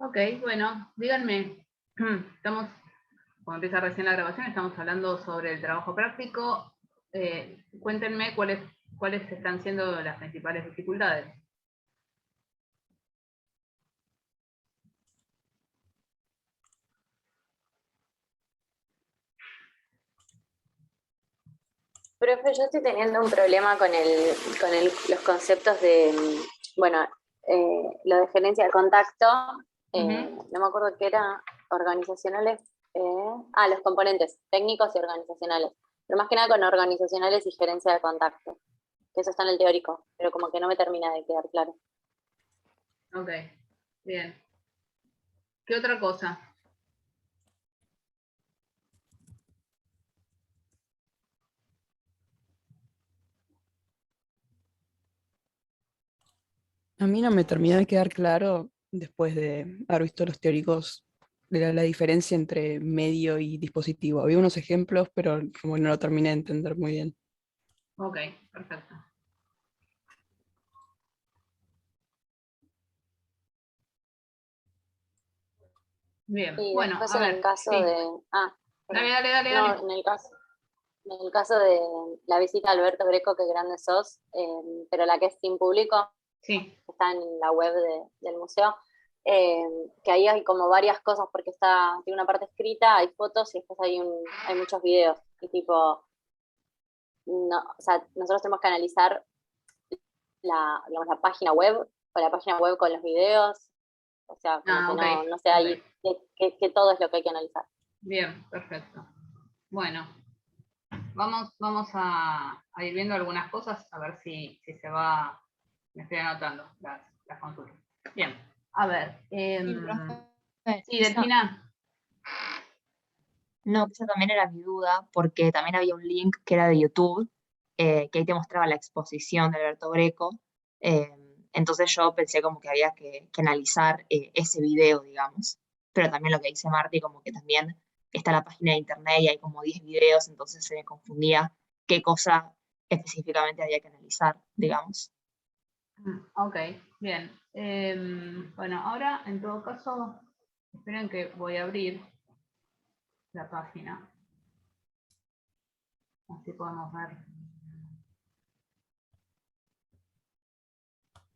Ok, bueno, díganme, estamos, cuando empieza recién la grabación, estamos hablando sobre el trabajo práctico. Cuéntenme cuáles están siendo las principales dificultades. Profe, yo estoy teniendo un problema los conceptos de, bueno, lo de gerencia de contacto, no me acuerdo qué era, organizacionales, los componentes técnicos y organizacionales, pero más que nada con organizacionales y gerencia de contacto, que eso está en el teórico, pero como que no me termina de quedar claro. Ok, bien. ¿Qué otra cosa? A mí no me terminó de quedar claro, después de haber visto los teóricos, de la diferencia entre medio y dispositivo. Había unos ejemplos, pero como no lo terminé de entender muy bien. Ok, perfecto. Bien, Y bueno, después a en el ver, caso sí. de, Dale, perdón. dale, dale, No, dale. en el caso de la visita a Alberto Greco, qué grande sos, pero la que es sin público, Sí, está en la web del museo, que ahí hay como varias cosas, porque tiene una parte escrita, hay fotos y después hay muchos videos. Y tipo, no, o sea, nosotros tenemos que analizar digamos, la página web, o la página web con los videos, o sea, como que ok, no sé ahí ok. que todo es lo que hay que analizar. Bien, perfecto. Bueno, vamos a ir viendo algunas cosas, a ver si se va, me estoy anotando las consultas. Bien, a ver. Sí, profe, Sí, esa, Delfina. no, que esa también era mi duda, porque también había un link que era de YouTube, que ahí te mostraba la exposición de Alberto Greco. eh, entonces yo pensé como que había que analizar ese video, digamos. Pero también lo que dice Marty, como que también está la página de internet y hay como 10 videos, entonces se me confundía qué cosa específicamente había que analizar, digamos. Ok, bien. Bueno, ahora en todo caso, esperen que voy a abrir la página. Así podemos ver.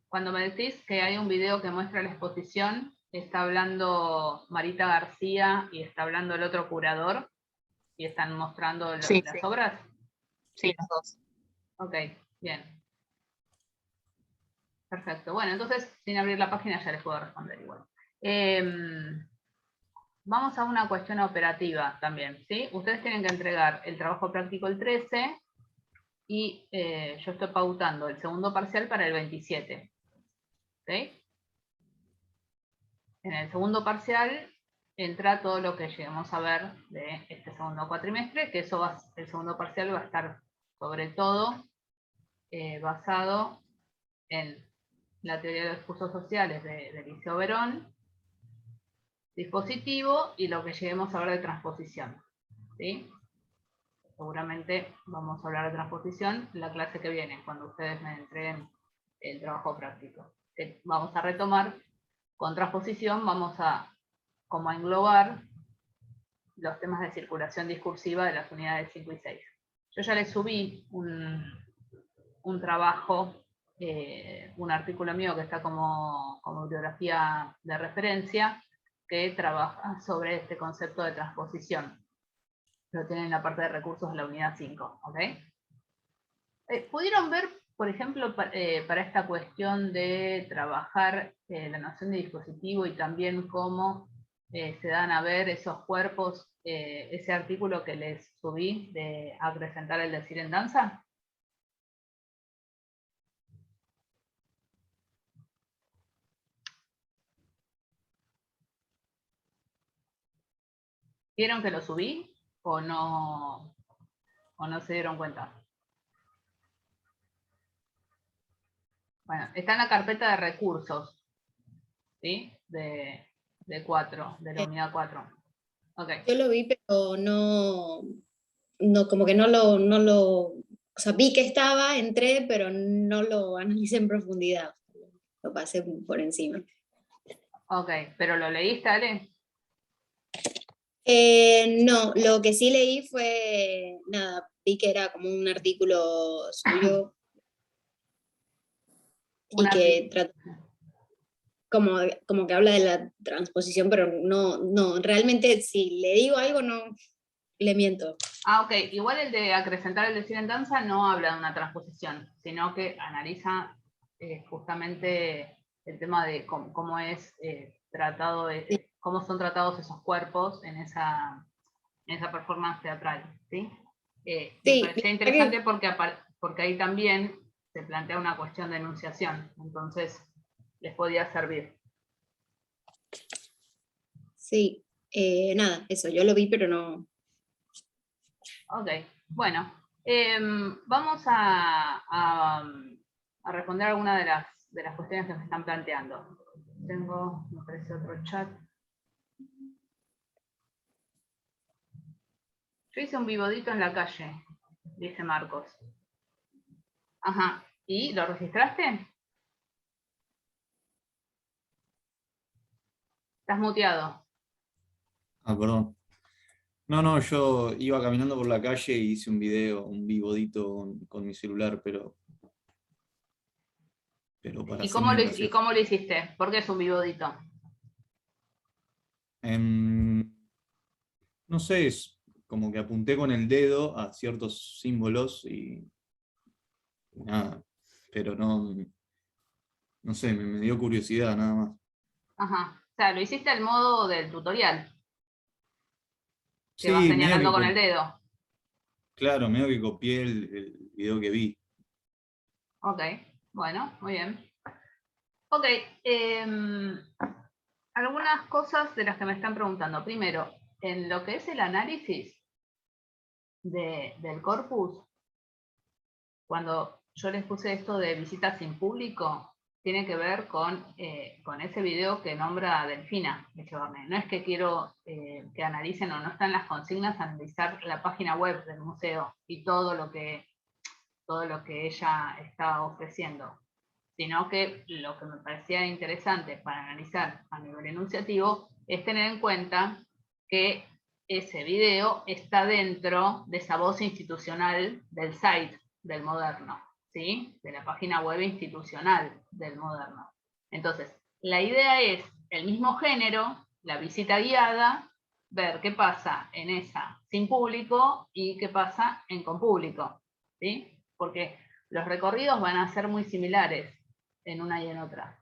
Cuando me decís que hay un video que muestra la exposición, está hablando Marita García y está hablando el otro curador y están mostrando Sí, las obras. sí, los dos. Ok, bien. Perfecto. Bueno, entonces, sin abrir la página ya les puedo responder igual. Vamos a una cuestión operativa también, ¿sí? Ustedes tienen que entregar el trabajo práctico el 13 y yo estoy pautando el segundo parcial para el 27. ¿Sí? En el segundo parcial entra todo lo que lleguemos a ver de este segundo cuatrimestre, que el segundo parcial va a estar sobre todo basado en la teoría de los cursos sociales de Liceo Verón, dispositivo y lo que lleguemos a ver de transposición. ¿Sí? Seguramente vamos a hablar de transposición la clase que viene, cuando ustedes me entreguen el trabajo práctico. Vamos a retomar con transposición, vamos a como a englobar los temas de circulación discursiva de las unidades 5 y 6. Yo ya les subí un trabajo, un artículo mío que está como bibliografía de referencia, que trabaja sobre este concepto de transposición. Lo tienen en la parte de recursos de la unidad 5. ¿Okay? ¿Pudieron ver, por ejemplo, para esta cuestión de trabajar la noción de dispositivo y también cómo se dan a ver esos cuerpos, ese artículo que les subí de acrecentar el decir en danza? ¿Vieron que lo subí o no se dieron cuenta? Bueno, está en la carpeta de recursos, ¿sí? De 4, de la unidad 4. Okay. Yo lo vi, pero no como que o sea, vi que estaba, entré, pero no lo analicé en profundidad, lo pasé por encima. Ok, ¿pero lo leíste, Ale? No, lo que sí leí fue, nada, vi que era como un artículo suyo y que como que habla de la transposición, pero no, realmente si le digo algo no le miento. Ah, ok. Igual el de acrecentar el decir en danza no habla de una transposición, sino que analiza justamente el tema de cómo es tratado, cómo son tratados esos cuerpos en esa performance teatral, ¿sí? Me Sí, parecía interesante porque ahí también se plantea una cuestión de enunciación, entonces les podía servir. sí, nada, eso, yo lo vi, pero no. Ok, bueno, vamos a responder algunas de las cuestiones que me están planteando. Tengo, me parece, otro chat. Yo hice un vivodito en la calle, dice Marcos. Ajá, ¿y lo registraste? Estás muteado. Ah, perdón. No, yo iba caminando por la calle y hice un video, un vivodito con mi celular, pero para ¿Y hacerme gracioso. cómo lo hiciste? ¿Por qué es un vivodito? No sé, es como que apunté con el dedo a ciertos símbolos y nada, pero no sé, me dio curiosidad nada más. Ajá, o sea, lo hiciste al modo del tutorial, que vas Sí, señalando con el dedo. claro, medio que copié el video que vi. Ok, bueno, muy bien. Ok, algunas cosas de las que me están preguntando. Primero, en lo que es el análisis del corpus, cuando yo les puse esto de visitas sin público, tiene que ver con ese video que nombra Delfina Echevarne. No es que quiero que analicen, o no están las consignas, analizar la página web del museo y todo lo que ella está ofreciendo, sino que lo que me parecía interesante para analizar a nivel enunciativo es tener en cuenta que ese video está dentro de esa voz institucional del site del Moderno, ¿sí? De la página web institucional del Moderno. Entonces, la idea es el mismo género, la visita guiada, ver qué pasa en esa sin público y qué pasa en con público, ¿sí? Porque los recorridos van a ser muy similares en una y en otra,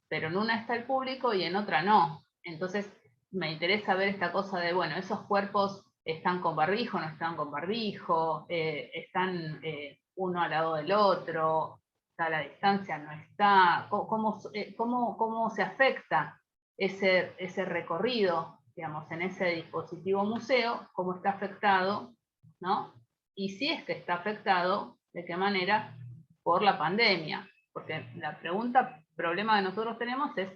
pero en una está el público y en otra no. Entonces me interesa ver esta cosa de, bueno, esos cuerpos están con barbijo, no están con barbijo, están uno al lado del otro, está a la distancia, no está, cómo se afecta ese recorrido, digamos, en ese dispositivo museo, cómo está afectado, ¿no? Y si es que está afectado, de qué manera, por la pandemia. Porque la problema que nosotros tenemos es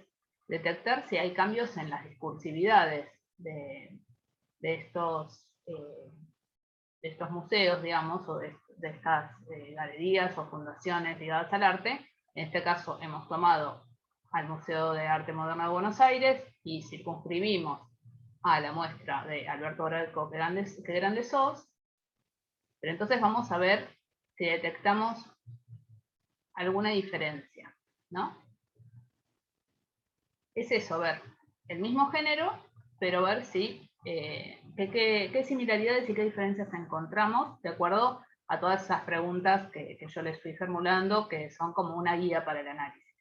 detectar si hay cambios en las discursividades de estos museos, digamos, o de estas galerías o fundaciones ligadas al arte. En este caso hemos tomado al Museo de Arte Moderno de Buenos Aires y circunscribimos a la muestra de Alberto Greco, Qué grande sos. Pero entonces vamos a ver si detectamos alguna diferencia, ¿no? Es eso, ver el mismo género, pero ver si qué similaridades y qué diferencias encontramos de acuerdo a todas esas preguntas que yo les fui formulando, que son como una guía para el análisis.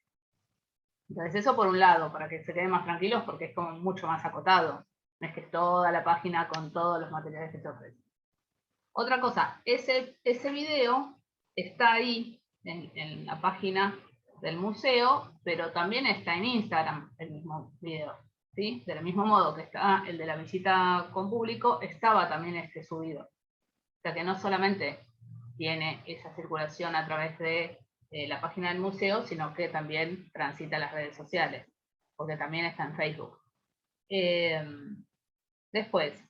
Entonces eso por un lado, para que se queden más tranquilos, porque es como mucho más acotado. No es que es toda la página con todos los materiales que se ofrecen. Otra cosa, ese video está ahí en la página del museo, pero también está en Instagram el mismo video, ¿sí? Del mismo modo que está el de la visita con público, estaba también este subido. O sea que no solamente tiene esa circulación a través de la página del museo, sino que también transita las redes sociales, porque también está en Facebook. Después,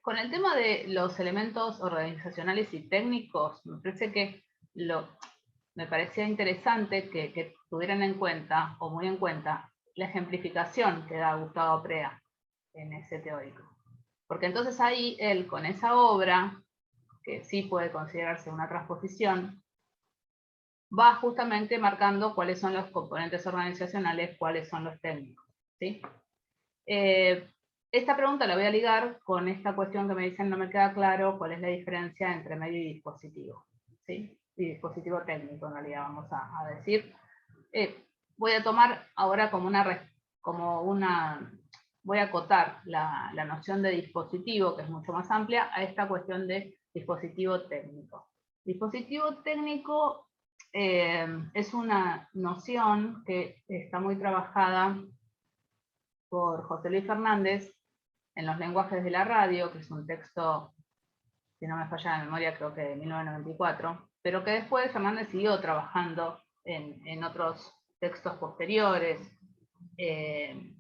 con el tema de los elementos organizacionales y técnicos, me parece que me parecía interesante que tuvieran en cuenta, o muy en cuenta, la ejemplificación que da Gustavo Prea en ese teórico. Porque entonces ahí él, con esa obra, que sí puede considerarse una transposición, va justamente marcando cuáles son los componentes organizacionales, cuáles son los técnicos, ¿sí? Esta pregunta la voy a ligar con esta cuestión que me dicen, no me queda claro cuál es la diferencia entre medio y dispositivo, ¿sí? Y dispositivo técnico, en realidad, vamos a decir. Voy a tomar ahora voy a acotar la noción de dispositivo, que es mucho más amplia, a esta cuestión de dispositivo técnico. Dispositivo técnico es una noción que está muy trabajada por José Luis Fernández en Los lenguajes de la radio, que es un texto, si no me falla la memoria, creo que de 1994, pero que después Fernández siguió trabajando en otros textos posteriores, e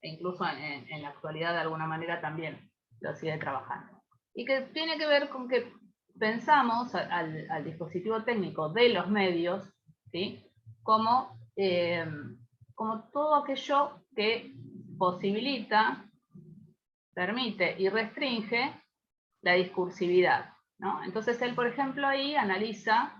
incluso en la actualidad de alguna manera también lo sigue trabajando. Y que tiene que ver con que pensamos al dispositivo técnico de los medios, ¿sí? como todo aquello que posibilita, permite y restringe la discursividad, ¿no? Entonces él, por ejemplo, ahí analiza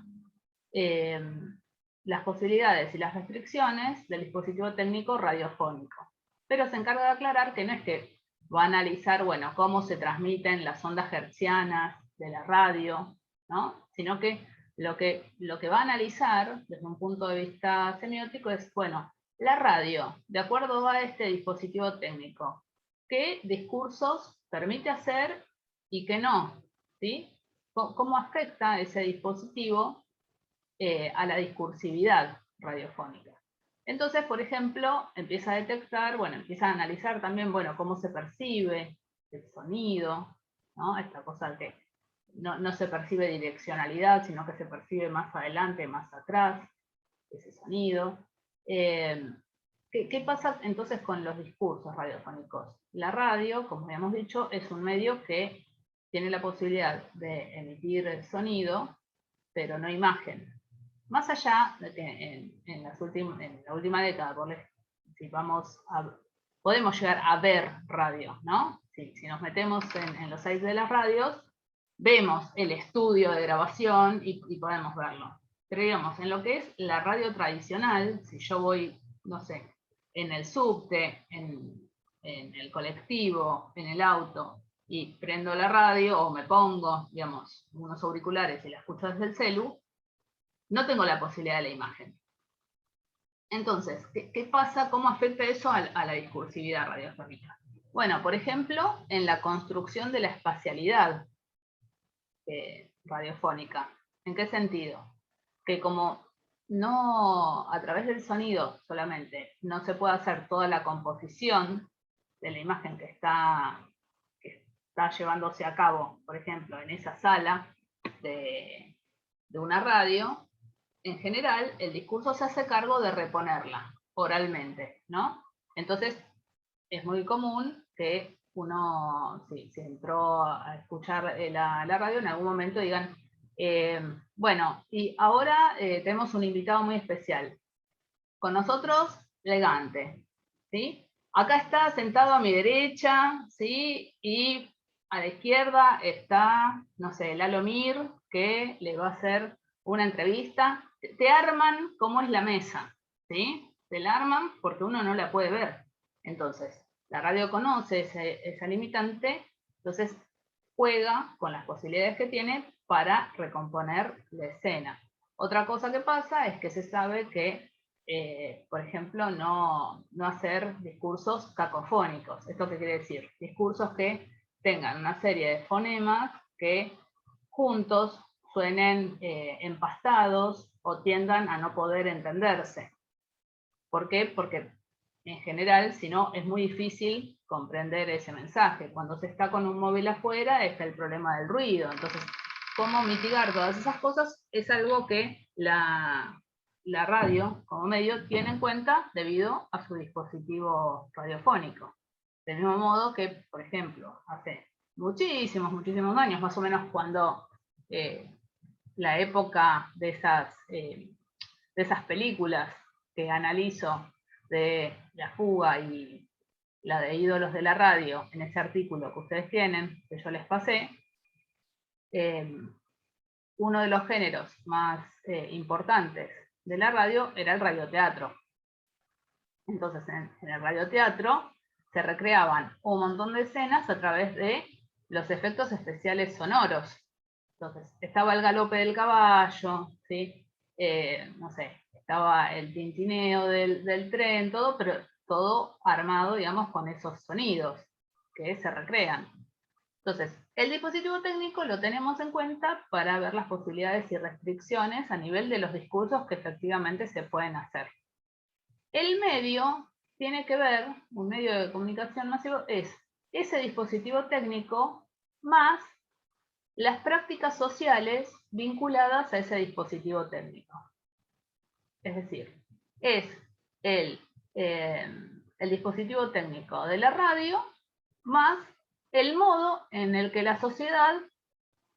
las posibilidades y las restricciones del dispositivo técnico radiofónico. Pero se encarga de aclarar que no es que va a analizar, bueno, cómo se transmiten las ondas hertzianas de la radio, ¿no? Sino que lo que va a analizar desde un punto de vista semiótico es, bueno, la radio, de acuerdo a este dispositivo técnico, ¿qué discursos permite hacer y qué no? ¿Sí? ¿Cómo afecta ese dispositivo a la discursividad radiofónica? Entonces, por ejemplo, empieza a detectar, bueno, empieza a analizar también, bueno, cómo se percibe el sonido, ¿no? Esta cosa que no se percibe direccionalidad, sino que se percibe más adelante, más atrás, ese sonido. ¿Qué pasa entonces con los discursos radiofónicos? La radio, como habíamos dicho, es un medio que tiene la posibilidad de emitir sonido, pero no imagen. Más allá de que en la última década, podemos llegar a ver radio, ¿no? Si nos metemos en los sites de las radios, vemos el estudio de grabación y podemos verlo. Pero digamos, en lo que es la radio tradicional, si yo voy, no sé, en el subte, en el colectivo, en el auto, y prendo la radio o me pongo, digamos, unos auriculares y la escucho desde el celu, no tengo la posibilidad de la imagen. Entonces, ¿qué pasa? ¿Cómo afecta eso a la discursividad radiofónica? Bueno, por ejemplo, en la construcción de la espacialidad radiofónica. ¿En qué sentido? Que como no, a través del sonido solamente, no se puede hacer toda la composición de la imagen que está llevándose a cabo, por ejemplo, en esa sala de una radio, en general el discurso se hace cargo de reponerla oralmente, ¿no? Entonces es muy común que uno, si entró a escuchar la radio, en algún momento digan, bueno, y ahora tenemos un invitado muy especial. Con nosotros, Legante, ¿sí? Acá está sentado a mi derecha, ¿sí? Y a la izquierda está, no sé, Lalo Mir, que le va a hacer una entrevista. Te arman cómo es la mesa, ¿sí? Te la arman porque uno no la puede ver. Entonces, la radio conoce esa limitante, entonces juega con las posibilidades que tiene para recomponer la escena. Otra cosa que pasa es que se sabe que, por ejemplo, no hacer discursos cacofónicos. ¿Esto qué quiere decir? Discursos que tengan una serie de fonemas que juntos suenen empastados o tiendan a no poder entenderse. ¿Por qué? Porque en general, si no, es muy difícil comprender ese mensaje. Cuando se está con un móvil afuera, está el problema del ruido. Entonces, cómo mitigar todas esas cosas es algo que la radio, como medio, tiene en cuenta debido a su dispositivo radiofónico. Del mismo modo que, por ejemplo, hace muchísimos años, más o menos cuando la época de esas películas que analizo de La Fuga y la de Ídolos de la Radio, en ese artículo que ustedes tienen, que yo les pasé, uno de los géneros más importantes de la radio era el radioteatro. Entonces, en el radioteatro se recreaban un montón de escenas a través de los efectos especiales sonoros. Entonces, estaba el galope del caballo, ¿sí? No sé, estaba el tintineo del tren, todo, pero todo armado, digamos, con esos sonidos que se recrean. Entonces, el dispositivo técnico lo tenemos en cuenta para ver las posibilidades y restricciones a nivel de los discursos que efectivamente se pueden hacer. El medio tiene que ver, un medio de comunicación masivo, es ese dispositivo técnico más las prácticas sociales vinculadas a ese dispositivo técnico. Es decir, es el dispositivo técnico de la radio más el modo en el que la sociedad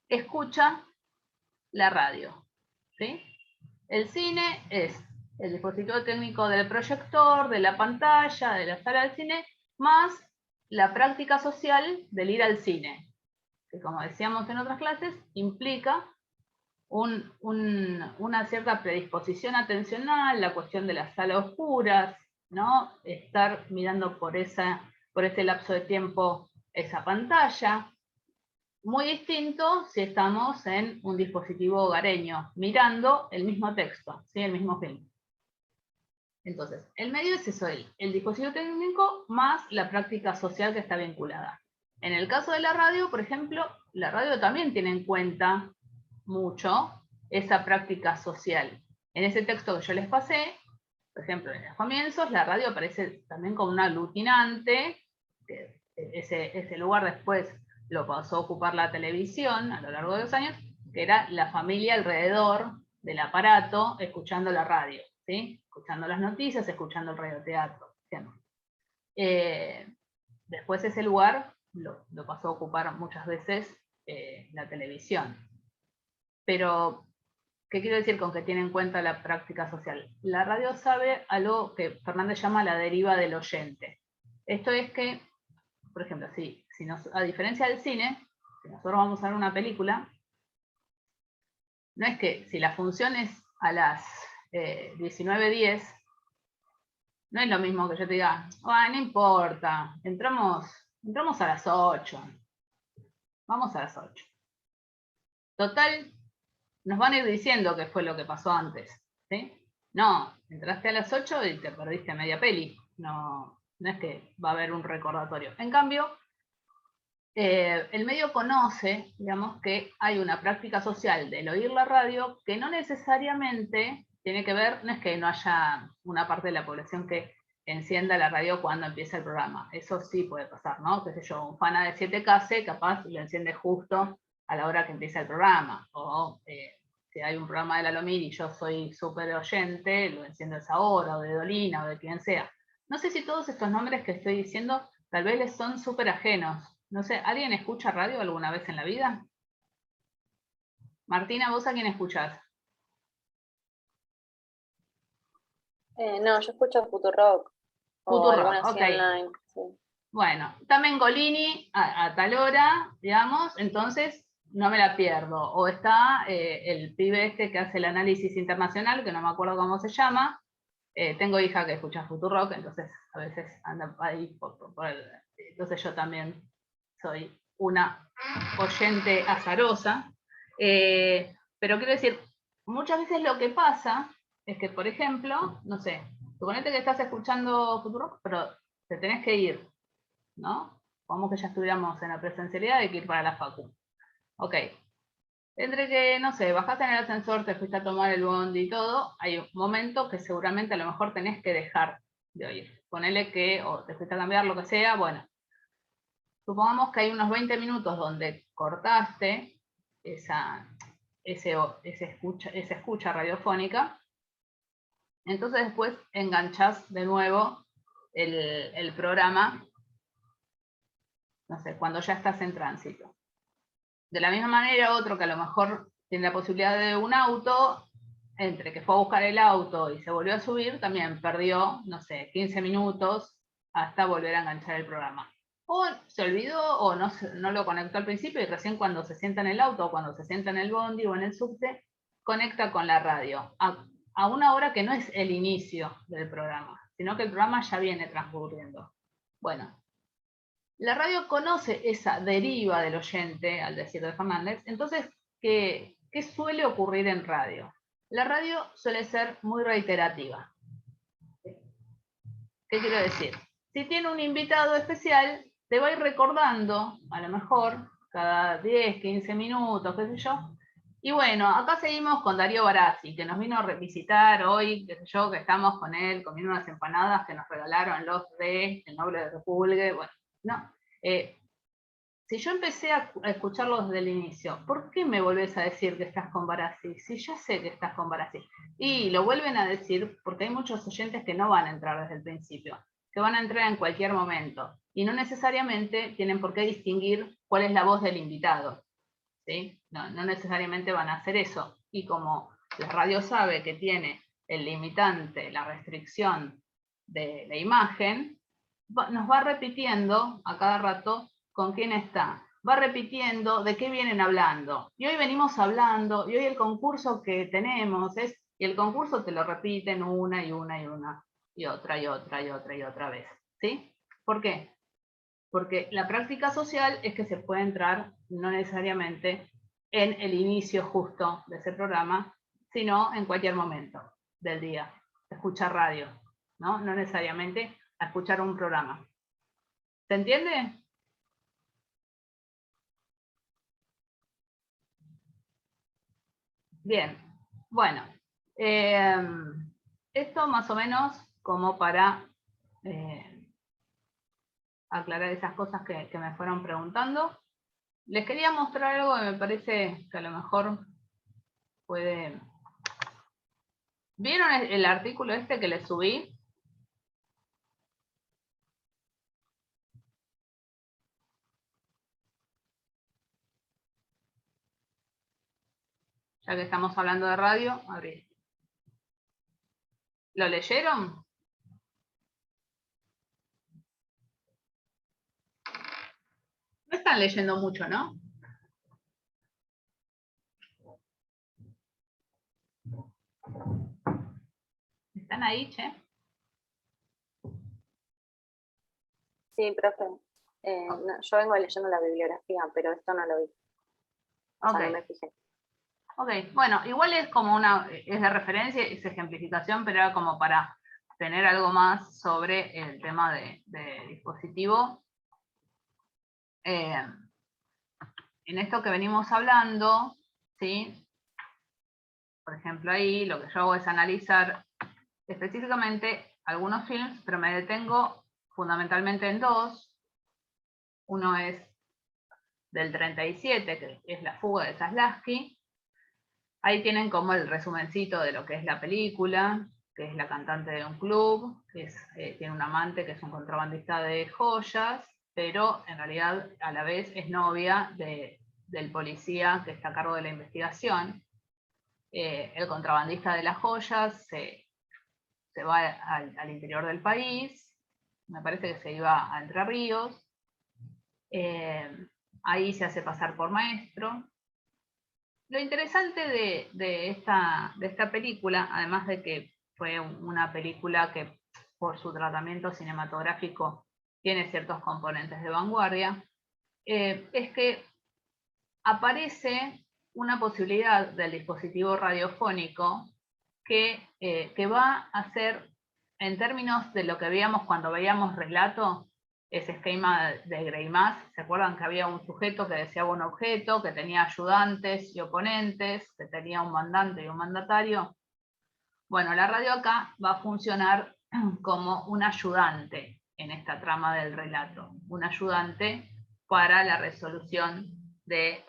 escucha la radio, ¿sí? El cine es el dispositivo técnico del proyector, de la pantalla, de la sala del cine, más la práctica social del ir al cine, que como decíamos en otras clases, implica una cierta predisposición atencional, la cuestión de las salas oscuras, ¿no? Estar mirando por ese lapso de tiempo esa pantalla. Muy distinto si estamos en un dispositivo hogareño, mirando el mismo texto, ¿sí? El mismo film. Entonces, el medio es eso, el dispositivo técnico más la práctica social que está vinculada. En el caso de la radio, por ejemplo, la radio también tiene en cuenta mucho esa práctica social. En ese texto que yo les pasé, por ejemplo, en los comienzos, la radio aparece también como un aglutinante, que ese lugar después lo pasó a ocupar la televisión a lo largo de los años, que era la familia alrededor del aparato escuchando la radio, ¿sí? Escuchando las noticias, escuchando el radioteatro. Después ese lugar lo pasó a ocupar muchas veces la televisión. Pero, ¿qué quiero decir con que tiene en cuenta la práctica social? La radio sabe algo que Fernández llama la deriva del oyente. Esto es que, por ejemplo, a diferencia del cine, si nosotros vamos a ver una película, no es que si la función es a las 19:10, no es lo mismo que yo te diga, no importa, entramos a las 8. Vamos a las 8. Total, nos van a ir diciendo qué fue lo que pasó antes, ¿sí? No, entraste a las 8 y te perdiste media peli. No es que va a haber un recordatorio. En cambio, el medio conoce, digamos, que hay una práctica social del oír la radio que no necesariamente tiene que ver, no es que no haya una parte de la población que encienda la radio cuando empieza el programa. Eso sí puede pasar, ¿no? Qué sé yo, un fan de 7K capaz lo enciende justo a la hora que empieza el programa. O si hay un programa de la Lomir y yo soy súper oyente, lo enciendo a esa hora, o de Dolina, o de quien sea. No sé si todos estos nombres que estoy diciendo tal vez les son súper ajenos. No sé, ¿alguien escucha radio alguna vez en la vida? Martina, ¿vos a quién escuchás? No, yo escucho Futurock. Futurock, ok. Online, sí. Bueno, también Golini a tal hora, digamos, entonces no me la pierdo. O está el pibe este que hace el análisis internacional, que no me acuerdo cómo se llama. Tengo hija que escucha Futurock, entonces a veces anda ahí entonces yo también soy una oyente azarosa. Pero quiero decir, muchas veces lo que pasa es que, por ejemplo, no sé, suponete que estás escuchando Futurock, pero te tenés que ir, ¿no? Como que ya estuviéramos en la presencialidad, hay que ir para la facu. Ok. Entre que, no sé, bajaste en el ascensor, te fuiste a tomar el bondi y todo, hay un momento que seguramente a lo mejor tenés que dejar de oír. Ponele que, o te fuiste a cambiar, lo que sea, bueno. Supongamos que hay unos 20 minutos donde cortaste esa escucha radiofónica, entonces después enganchás de nuevo el programa, no sé, cuando ya estás en tránsito. De la misma manera, otro que a lo mejor tiene la posibilidad de un auto, entre que fue a buscar el auto y se volvió a subir, también perdió, no sé, 15 minutos hasta volver a enganchar el programa. O se olvidó o no lo conectó al principio y recién cuando se sienta en el auto o cuando se sienta en el bondi o en el subte, conecta con la radio a una hora que no es el inicio del programa, sino que el programa ya viene transcurriendo. Bueno, la radio conoce esa deriva del oyente, al decir de Fernández, entonces, ¿qué suele ocurrir en radio? La radio suele ser muy reiterativa. ¿Qué quiero decir? Si tiene un invitado especial, te va a ir recordando, a lo mejor, cada 10, 15 minutos, qué sé yo. Y bueno, acá seguimos con Darío Barassi, que nos vino a visitar hoy, qué sé yo, que estamos con él comiendo unas empanadas que nos regalaron los de El Noble de República. Bueno, no. Si yo empecé a escucharlos desde el inicio, ¿por qué me volvés a decir que estás con Barassi? Si ya sé que estás con Barassi. Y lo vuelven a decir porque hay muchos oyentes que no van a entrar desde el principio, que van a entrar en cualquier momento. Y no necesariamente tienen por qué distinguir cuál es la voz del invitado. ¿Sí? No necesariamente van a hacer eso. Y como la radio sabe que tiene el limitante, la restricción de la imagen, nos va repitiendo a cada rato con quién está. Va repitiendo de qué vienen hablando. Y hoy venimos hablando, y hoy el concurso que tenemos es, y el concurso te lo repiten una y una y una, y otra y otra y otra y otra vez. ¿Sí? ¿Por qué? Porque la práctica social es que se puede entrar no necesariamente en el inicio justo de ese programa, sino en cualquier momento del día. Escuchar radio, ¿no? No necesariamente a escuchar un programa. ¿Se entiende? Bien, bueno. Esto más o menos como para aclarar esas cosas que me fueron preguntando. Les quería mostrar algo que me parece que a lo mejor puede... ¿Vieron el artículo este que les subí? Ya que estamos hablando de radio, abrí. ¿Lo leyeron? No están leyendo mucho, ¿no? ¿Están ahí, che? Sí, profe. No, yo vengo leyendo la bibliografía, pero esto no lo vi. O sea, no me fijé. Ok, bueno, igual es como es de referencia, es ejemplificación, pero era como para tener algo más sobre el tema de dispositivo. En esto que venimos hablando, ¿sí? Por ejemplo, ahí lo que yo hago es analizar específicamente algunos films, pero me detengo fundamentalmente en dos. Uno es del 37, que es La fuga de Zaslavsky. Ahí tienen como el resumencito de lo que es la película, que es la cantante de un club, que tiene un amante que es un contrabandista de joyas, pero en realidad a la vez es novia del policía que está a cargo de la investigación. El contrabandista de las joyas se va al interior del país, me parece que se iba a Entre Ríos, ahí se hace pasar por maestro. Lo interesante de esta película, además de que fue una película que por su tratamiento cinematográfico tiene ciertos componentes de vanguardia, es que aparece una posibilidad del dispositivo radiofónico que va a ser, en términos de lo que veíamos cuando veíamos relato, ese esquema de Greimas, ¿se acuerdan que había un sujeto que deseaba un objeto, que tenía ayudantes y oponentes, que tenía un mandante y un mandatario? Bueno, la radio acá va a funcionar como un ayudante en esta trama del relato, un ayudante para la resolución de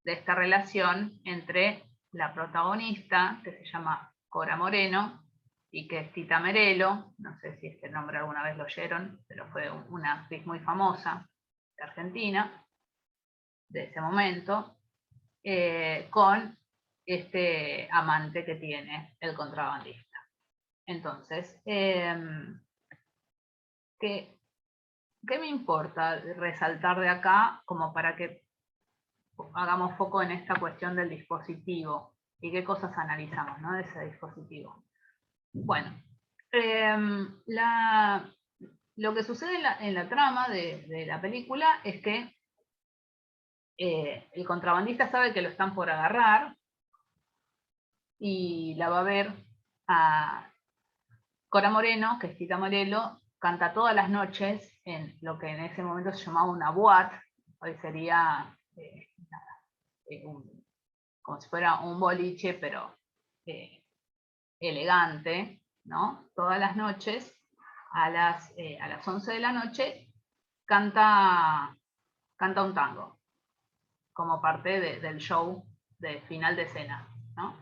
esta relación entre la protagonista, que se llama Cora Moreno, y que es Tita Merelo, no sé si este nombre alguna vez lo oyeron, pero fue una actriz muy famosa de Argentina, de ese momento, con este amante que tiene el contrabandista. Entonces, ¿qué me importa resaltar de acá como para que hagamos foco en esta cuestión del dispositivo y qué cosas analizamos, ¿no?, de ese dispositivo? Bueno, lo que sucede en la trama de la película es que el contrabandista sabe que lo están por agarrar y la va a ver a Cora Moreno, que es Tita Morello, canta todas las noches en lo que en ese momento se llamaba una boate, hoy sería como si fuera un boliche, pero elegante, ¿no? Todas las noches, a las 11 de la noche, canta un tango, como parte del show de final de escena, ¿no?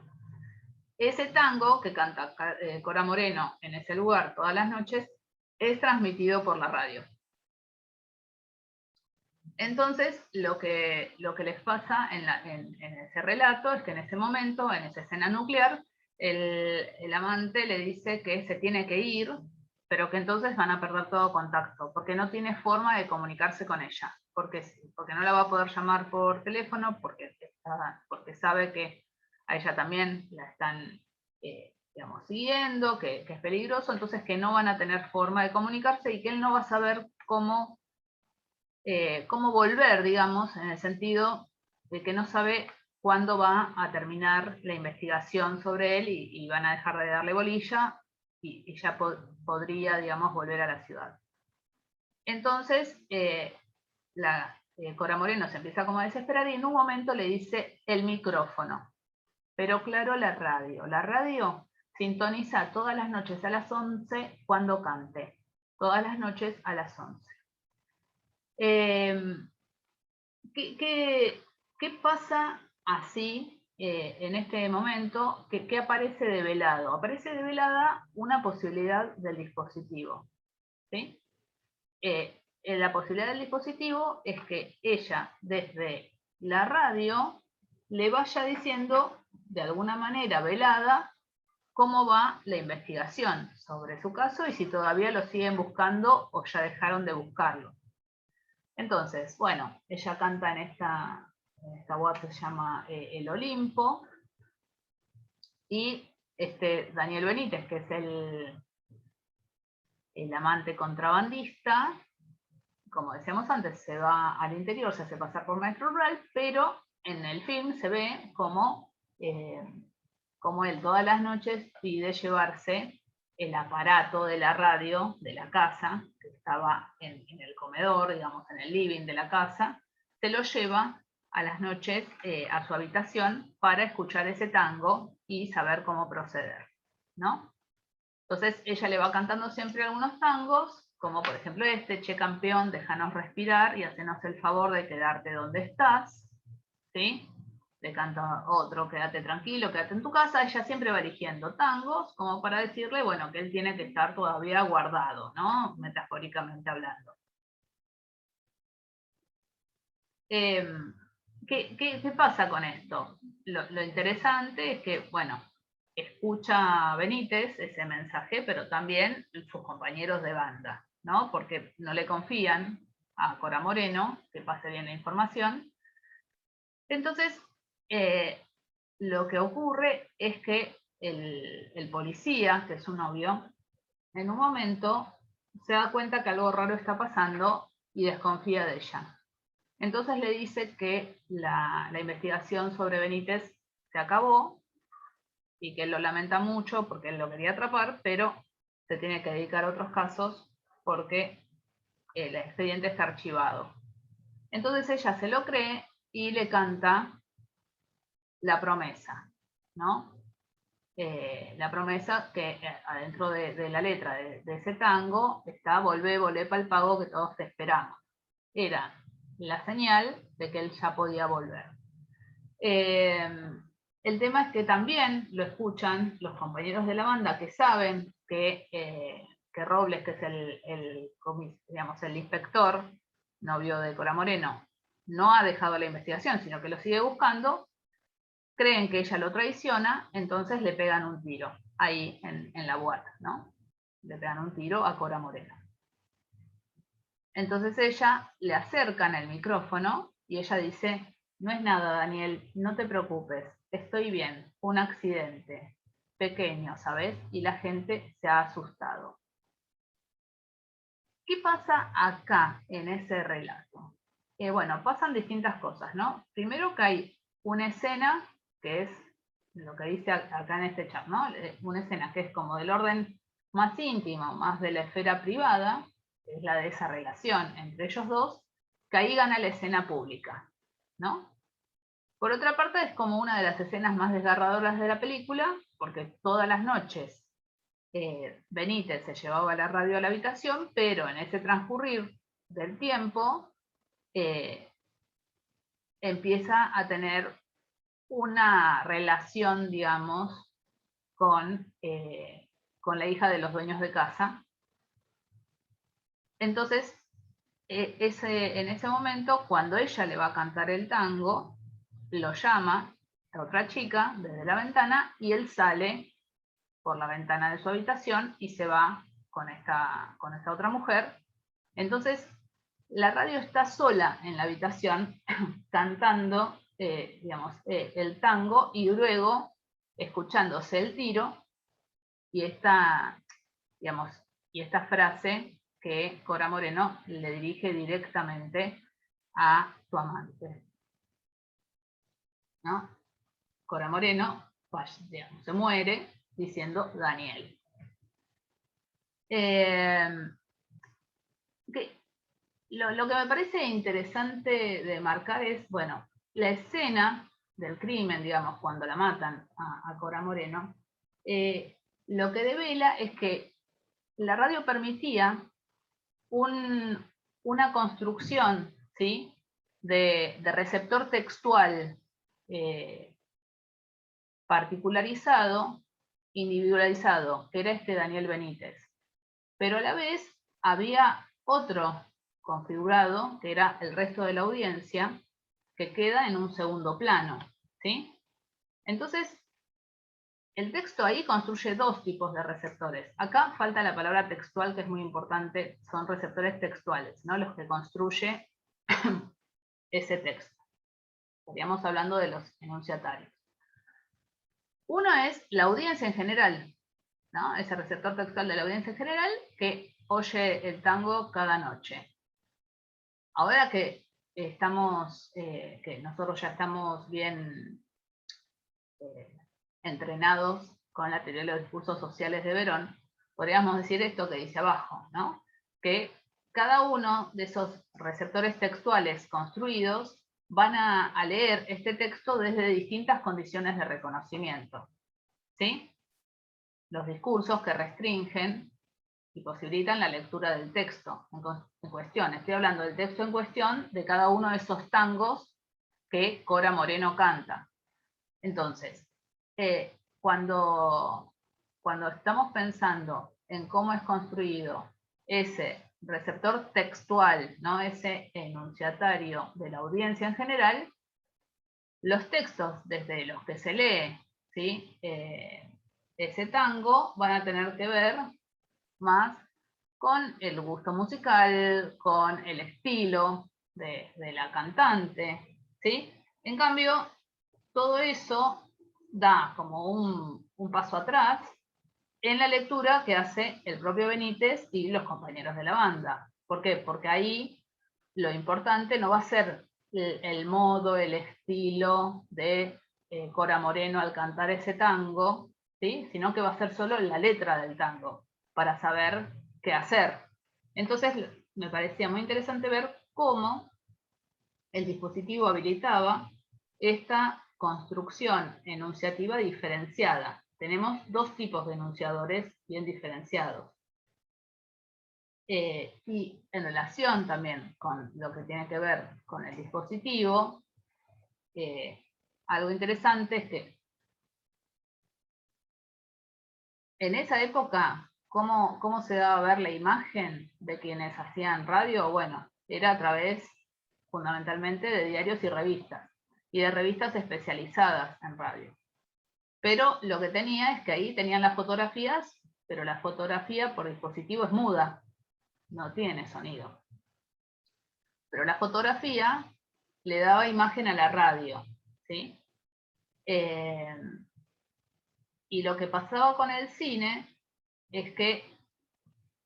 Ese tango que canta Cora Moreno en ese lugar todas las noches es transmitido por la radio. Entonces, lo que les pasa en ese relato es que en ese momento, en esa escena nuclear, el amante le dice que se tiene que ir, pero que entonces van a perder todo contacto, porque no tiene forma de comunicarse con ella, porque no la va a poder llamar por teléfono, porque sabe que a ella también la están digamos, siguiendo, que es peligroso, entonces que no van a tener forma de comunicarse y que él no va a saber cómo volver, digamos, en el sentido de que no sabe cuándo va a terminar la investigación sobre él y van a dejar de darle bolilla y ya podría, digamos, volver a la ciudad. Entonces, Cora Moreno se empieza como a desesperar y en un momento le dice el micrófono, pero claro, la radio. La radio sintoniza todas las noches a las 11 cuando cante, todas las noches a las 11. ¿Qué pasa así en este momento? ¿Qué aparece develado? Aparece develada una posibilidad del dispositivo, ¿sí? La posibilidad del dispositivo es que ella, desde la radio, le vaya diciendo, de alguna manera velada, cómo va la investigación sobre su caso y si todavía lo siguen buscando o ya dejaron de buscarlo. Entonces, bueno, ella canta en esta boate que se llama El Olimpo, y Daniel Benítez, que es el amante contrabandista, como decíamos antes, se va al interior, se hace pasar por maestro rural, pero en el film se ve como él todas las noches pide llevarse el aparato de la radio de la casa, que estaba en el comedor, digamos, en el living de la casa, se lo lleva a las noches a su habitación para escuchar ese tango y saber cómo proceder, ¿no? Entonces ella le va cantando siempre algunos tangos, como por ejemplo Che campeón, déjanos respirar y hacenos el favor de quedarte donde estás, ¿sí? Le canta otro, quédate tranquilo, quédate en tu casa. Ella siempre va eligiendo tangos como para decirle, bueno, que él tiene que estar todavía guardado, ¿no? Metafóricamente hablando. ¿Qué pasa con esto? Lo interesante es que, bueno, escucha Benítez ese mensaje, pero también sus compañeros de banda, ¿no? Porque no le confían a Cora Moreno que pase bien la información. Entonces, lo que ocurre es que el policía, que es su novio, en un momento se da cuenta que algo raro está pasando y desconfía de ella. Entonces le dice que la investigación sobre Benítez se acabó y que él lo lamenta mucho porque él lo quería atrapar, pero se tiene que dedicar a otros casos porque el expediente está archivado. Entonces ella se lo cree y le canta La Promesa, ¿no? La promesa que adentro de la letra de ese tango está volvé, volvé pa'l pago que todos te esperamos. Era la señal de que él ya podía volver. El tema es que también lo escuchan los compañeros de la banda que saben que Robles, que es digamos, el inspector, novio de Cora Moreno, no ha dejado la investigación, sino que lo sigue buscando, creen que ella lo traiciona, entonces le pegan un tiro ahí en la boata, ¿no? Le pegan un tiro a Cora Moreno. Entonces ella le acercan el micrófono y ella dice: no es nada, Daniel, no te preocupes, estoy bien, un accidente pequeño, ¿sabes? Y la gente se ha asustado. ¿Qué pasa acá en ese relato? Bueno, pasan distintas cosas, ¿no? Primero que hay una escena, que es lo que dice acá en este chat, ¿no? Una escena que es como del orden más íntimo, más de la esfera privada, que es la de esa relación entre ellos dos, que ahí gana la escena pública, ¿no? Por otra parte, es como una de las escenas más desgarradoras de la película, porque todas las noches Benítez se llevaba la radio a la habitación, pero en ese transcurrir del tiempo empieza a tener una relación, digamos, con la hija de los dueños de casa. Entonces, en ese momento, cuando ella le va a cantar el tango, lo llama a otra chica desde la ventana y él sale por la ventana de su habitación y se va con esta otra mujer. Entonces, la radio está sola en la habitación cantando, digamos, el tango, y luego escuchándose el tiro y digamos, y esta frase que Cora Moreno le dirige directamente a su amante, ¿no? Cora Moreno, digamos, se muere diciendo Daniel. Lo que me parece interesante de marcar es, bueno, la escena del crimen, digamos, cuando la matan a Cora Moreno, lo que devela es que la radio permitía una construcción, ¿sí?, de receptor textual particularizado, individualizado, que era este Daniel Benítez. Pero a la vez había otro configurado, que era el resto de la audiencia, que queda en un segundo plano, ¿sí? Entonces, el texto ahí construye dos tipos de receptores. Acá falta la palabra textual, que es muy importante, son receptores textuales, ¿no? Los que construye ese texto. Estaríamos hablando de los enunciatarios. Uno es la audiencia en general, ¿no? Ese receptor textual de la audiencia en general que oye el tango cada noche. Ahora que que nosotros ya estamos bien entrenados con la teoría de los discursos sociales de Verón, podríamos decir esto que dice abajo, ¿no? Que cada uno de esos receptores textuales construidos van a leer este texto desde distintas condiciones de reconocimiento, ¿sí? Los discursos que restringen y posibilitan la lectura del texto en cuestión. Estoy hablando del texto en cuestión de cada uno de esos tangos que Cora Moreno canta. Entonces, cuando estamos pensando en cómo es construido ese receptor textual, ¿no?, ese enunciatario de la audiencia en general, los textos desde los que se lee, ¿sí?, ese tango van a tener que ver más con el gusto musical, con el estilo de la cantante, ¿sí? En cambio, todo eso da como un paso atrás en la lectura que hace el propio Benítez y los compañeros de la banda. ¿Por qué? Porque ahí lo importante no va a ser el modo, el estilo de Cora Moreno al cantar ese tango, ¿sí?, sino que va a ser solo la letra del tango, para saber qué hacer. Entonces me parecía muy interesante ver cómo el dispositivo habilitaba esta construcción enunciativa diferenciada. Tenemos dos tipos de enunciadores bien diferenciados. Y en relación también con lo que tiene que ver con el dispositivo, algo interesante es que en esa época, ¿cómo se daba a ver la imagen de quienes hacían radio? Bueno, era a través fundamentalmente de diarios y revistas. y de revistas especializadas en radio. Pero lo que tenía es que ahí tenían las fotografías, pero la fotografía por dispositivo es muda, no tiene sonido. Pero la fotografía le daba imagen a la radio, ¿sí? Y lo que pasaba con el cine es que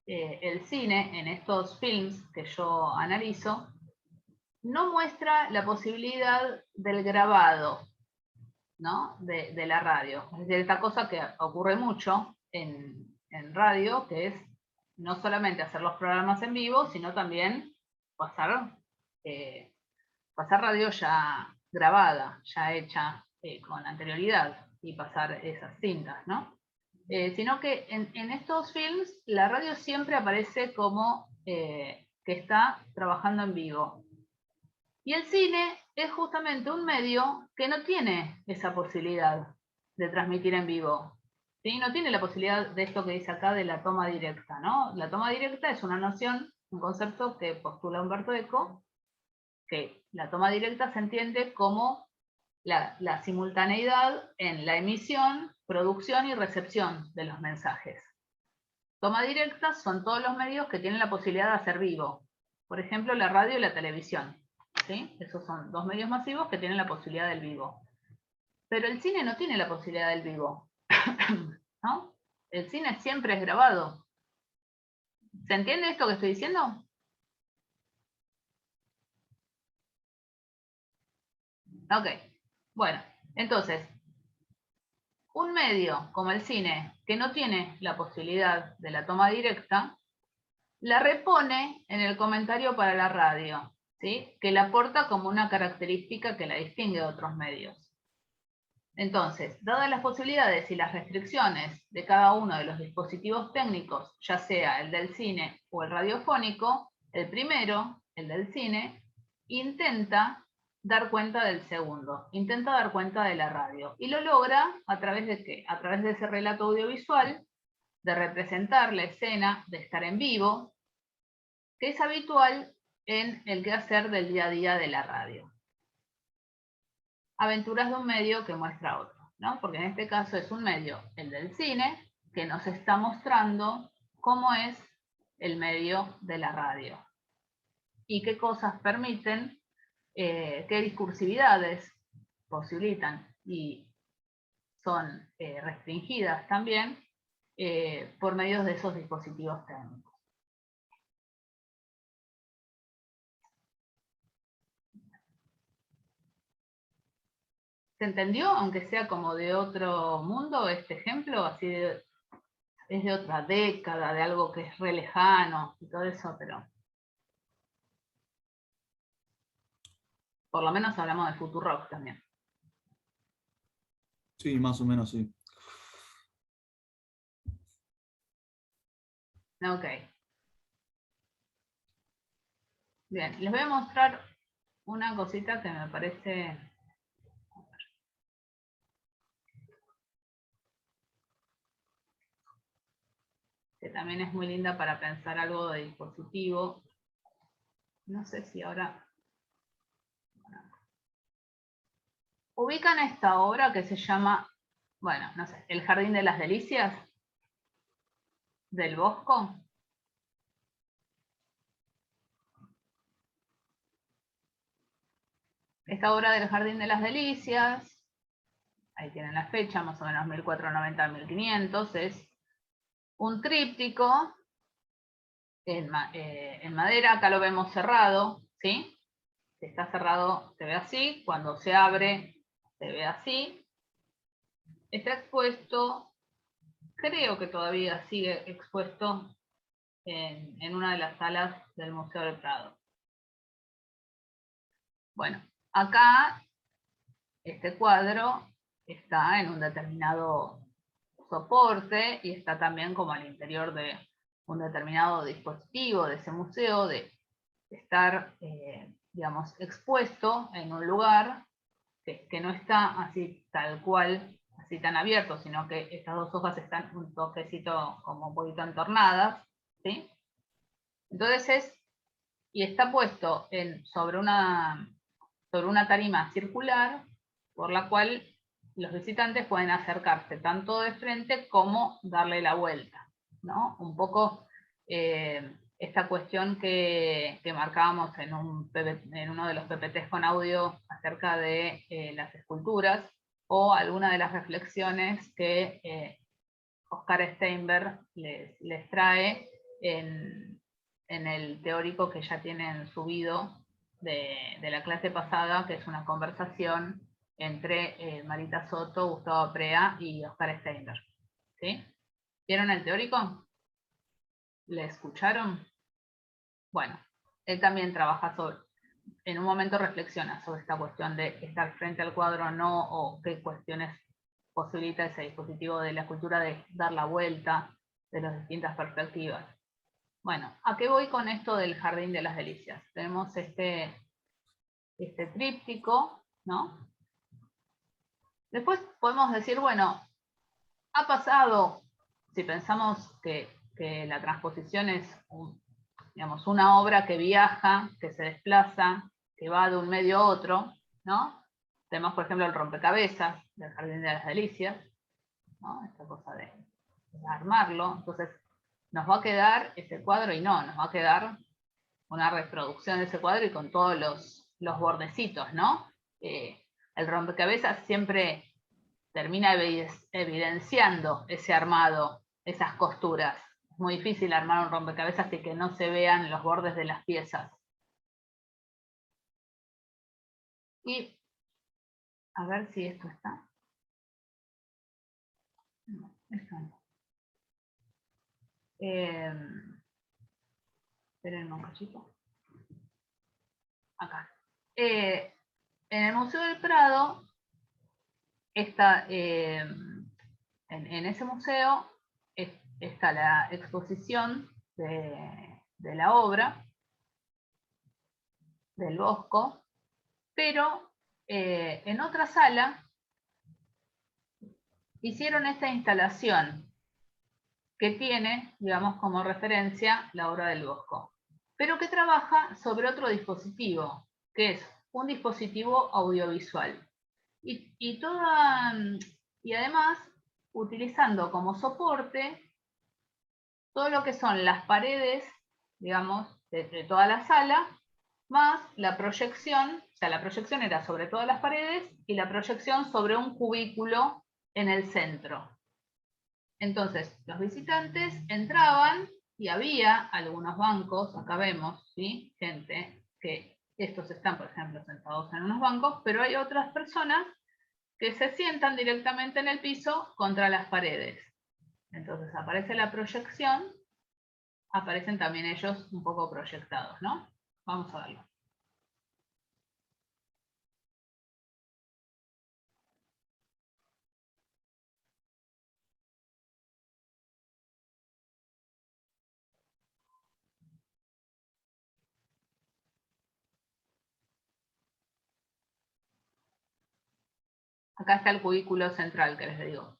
el cine, en estos films que yo analizo, no muestra la posibilidad del grabado, ¿no? de la radio. Es decir, esta cosa que ocurre mucho en radio, que es no solamente hacer los programas en vivo, sino también pasar radio ya grabada, ya hecha con anterioridad, y pasar esas cintas, ¿no? Sino que en estos films la radio siempre aparece como que está trabajando en vivo. Y el cine es justamente un medio que no tiene esa posibilidad de transmitir en vivo. ¿Sí? No tiene la posibilidad de esto que dice acá de la toma directa, ¿no? La toma directa es una noción, un concepto que postula Humberto Eco, que la toma directa se entiende como la simultaneidad en la emisión, producción y recepción de los mensajes. Toma directa son todos los medios que tienen la posibilidad de hacer vivo. Por ejemplo, la radio y la televisión. ¿Sí? Esos son dos medios masivos que tienen la posibilidad del vivo. Pero el cine no tiene la posibilidad del vivo. ¿No? El cine siempre es grabado. ¿Se entiende esto que estoy diciendo? Ok. Bueno, entonces, un medio como el cine, que no tiene la posibilidad de la toma directa, la repone en el comentario para la radio, ¿sí? Que la aporta como una característica que la distingue de otros medios. Entonces, dadas las posibilidades y las restricciones de cada uno de los dispositivos técnicos, ya sea el del cine o el radiofónico, el primero, el del cine, intenta dar cuenta del segundo, intenta dar cuenta de la radio. Y lo logra a través de ¿qué? A través de ese relato audiovisual, de representar la escena, de estar en vivo, que es habitual en el quehacer del día a día de la radio. Aventuras de un medio que muestra otro, ¿no? Porque en este caso es un medio, el del cine, que nos está mostrando cómo es el medio de la radio y qué cosas permiten, qué discursividades posibilitan y son restringidas también por medio de esos dispositivos técnicos. ¿Se entendió? Aunque sea como de otro mundo este ejemplo, así es de otra década, de algo que es re lejano y todo eso, pero por lo menos hablamos de Futurock también. Sí, más o menos sí. Ok. Bien, les voy a mostrar una cosita que me parece... que también es muy linda para pensar algo de dispositivo. No sé si ahora... ¿Ubican esta obra que se llama, bueno, no sé, El Jardín de las Delicias? ¿Del Bosco? Esta obra del Jardín de las Delicias, ahí tienen la fecha, más o menos 1490-1500, es un tríptico en madera, acá lo vemos cerrado, ¿sí? Si está cerrado se ve así, cuando se abre se ve así. Está expuesto, creo que todavía sigue expuesto en una de las salas del Museo del Prado. Bueno, acá este cuadro está en un determinado soporte y está también como al interior de un determinado dispositivo de ese museo, de estar, digamos, expuesto en un lugar que no está así tal cual, así tan abierto, sino que estas dos hojas están un toquecito como un poquito entornadas, ¿sí? Entonces y está puesto sobre sobre una tarima circular por la cual los visitantes pueden acercarse tanto de frente como darle la vuelta, ¿no? Un poco esta cuestión que marcábamos en uno de los PPTs con audio acerca de las esculturas, o alguna de las reflexiones que Oscar Steinberg les trae en el teórico que ya tienen subido de la clase pasada, que es una conversación entre Marita Soto, Gustavo Prea y Oscar Steinberg. ¿Sí? ¿Vieron el teórico? ¿Le escucharon? Bueno, él también trabaja en un momento reflexiona sobre esta cuestión de estar frente al cuadro o no, o qué cuestiones posibilita ese dispositivo de la escultura de dar la vuelta de las distintas perspectivas. Bueno, ¿a qué voy con esto del Jardín de las Delicias? Tenemos este tríptico, ¿no? Después podemos decir, bueno, ha pasado, si pensamos que la transposición es digamos, una obra que viaja, que se desplaza, que va de un medio a otro, ¿no? Tenemos, por ejemplo, el rompecabezas del Jardín de las Delicias, ¿no? Esta cosa de armarlo. Entonces, nos va a quedar ese cuadro y no, nos va a quedar una reproducción de ese cuadro y con todos los bordecitos, ¿no? El rompecabezas siempre termina evidenciando ese armado, esas costuras. Es muy difícil armar un rompecabezas y que no se vean los bordes de las piezas. Y a ver si esto está. No, esto no. Esperen un cachito. Acá. En el Museo del Prado, en ese museo está la exposición de la obra del Bosco, pero en otra sala hicieron esta instalación que tiene, digamos, como referencia la obra del Bosco, pero que trabaja sobre otro dispositivo, que es un dispositivo audiovisual. Y además utilizando como soporte todo lo que son las paredes, digamos, de toda la sala, más la proyección, o sea, la proyección era sobre todas las paredes y la proyección sobre un cubículo en el centro. Entonces, los visitantes entraban y había algunos bancos, acá vemos, ¿sí? Gente que estos están, por ejemplo, sentados en unos bancos, pero hay otras personas que se sientan directamente en el piso contra las paredes. Entonces aparece la proyección, aparecen también ellos un poco proyectados, ¿no? Vamos a verlo. Acá está el cubículo central que les digo.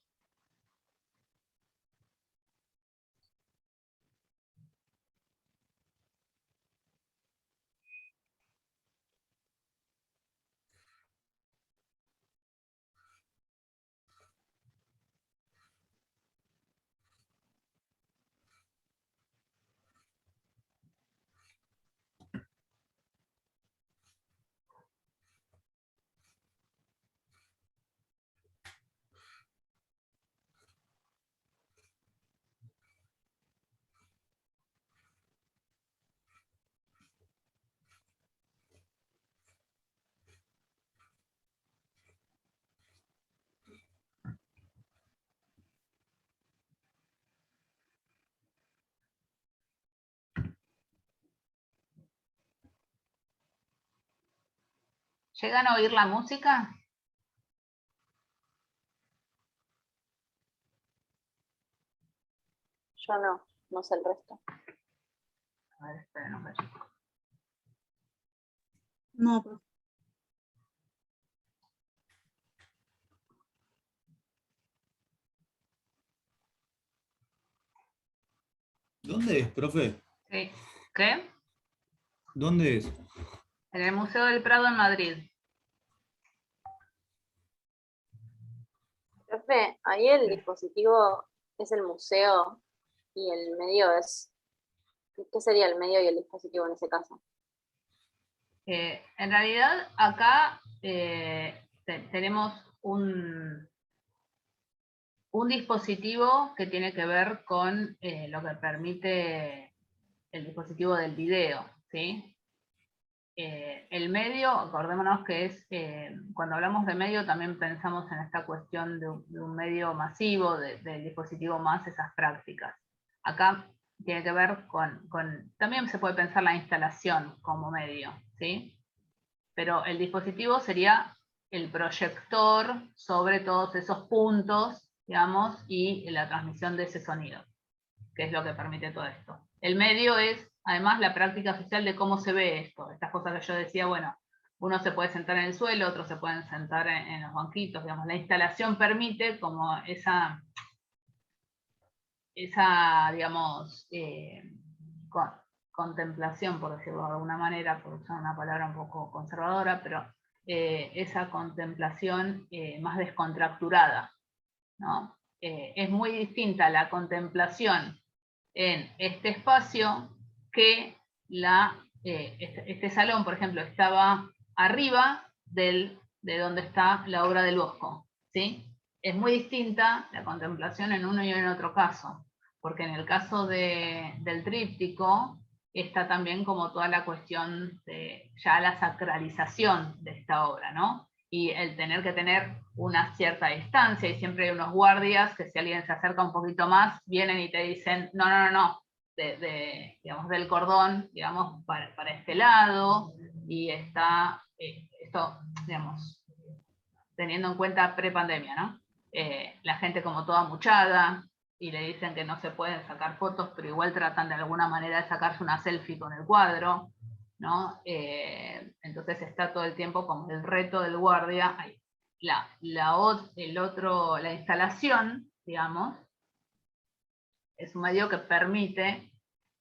¿Llegan a oír la música? Yo no sé el resto. A ver, esperen un ratito. No, profe. ¿Dónde es, profe? Sí. ¿Qué? ¿Dónde es? En el Museo del Prado en Madrid. Profe, ahí el dispositivo es el museo y el medio es... ¿Qué sería el medio y el dispositivo en ese caso? En realidad, acá tenemos un dispositivo que tiene que ver con lo que permite el dispositivo del video, ¿sí? El medio, acordémonos que es, cuando hablamos de medio también pensamos en esta cuestión de un medio masivo, del dispositivo más esas prácticas. Acá tiene que ver también se puede pensar la instalación como medio, ¿sí? Pero el dispositivo sería el proyector sobre todos esos puntos, digamos, y la transmisión de ese sonido, que es lo que permite todo esto. El medio es, además, la práctica oficial de cómo se ve esto. Estas cosas que yo decía, bueno, uno se puede sentar en el suelo, otros se pueden sentar en los banquitos, digamos. La instalación permite como esa digamos, contemplación, por decirlo de alguna manera, por usar una palabra un poco conservadora, pero esa contemplación más descontracturada, ¿no? Es muy distinta la contemplación en este espacio que este salón, por ejemplo, estaba arriba de donde está la obra del Bosco, ¿sí? Es muy distinta la contemplación en uno y en otro caso, porque en el caso del tríptico está también como toda la cuestión de ya la sacralización de esta obra, ¿no? Y el tener que tener una cierta distancia, y siempre hay unos guardias que si alguien se acerca un poquito más, vienen y te dicen, no, no, no, no, digamos, del cordón, digamos, para este lado, y está esto, digamos, teniendo en cuenta pre-pandemia, ¿no? La gente como toda muchada, y le dicen que no se pueden sacar fotos, pero igual tratan de alguna manera de sacarse una selfie con el cuadro, ¿no? Entonces está todo el tiempo como el reto del guardia. La instalación, digamos, es un medio que permite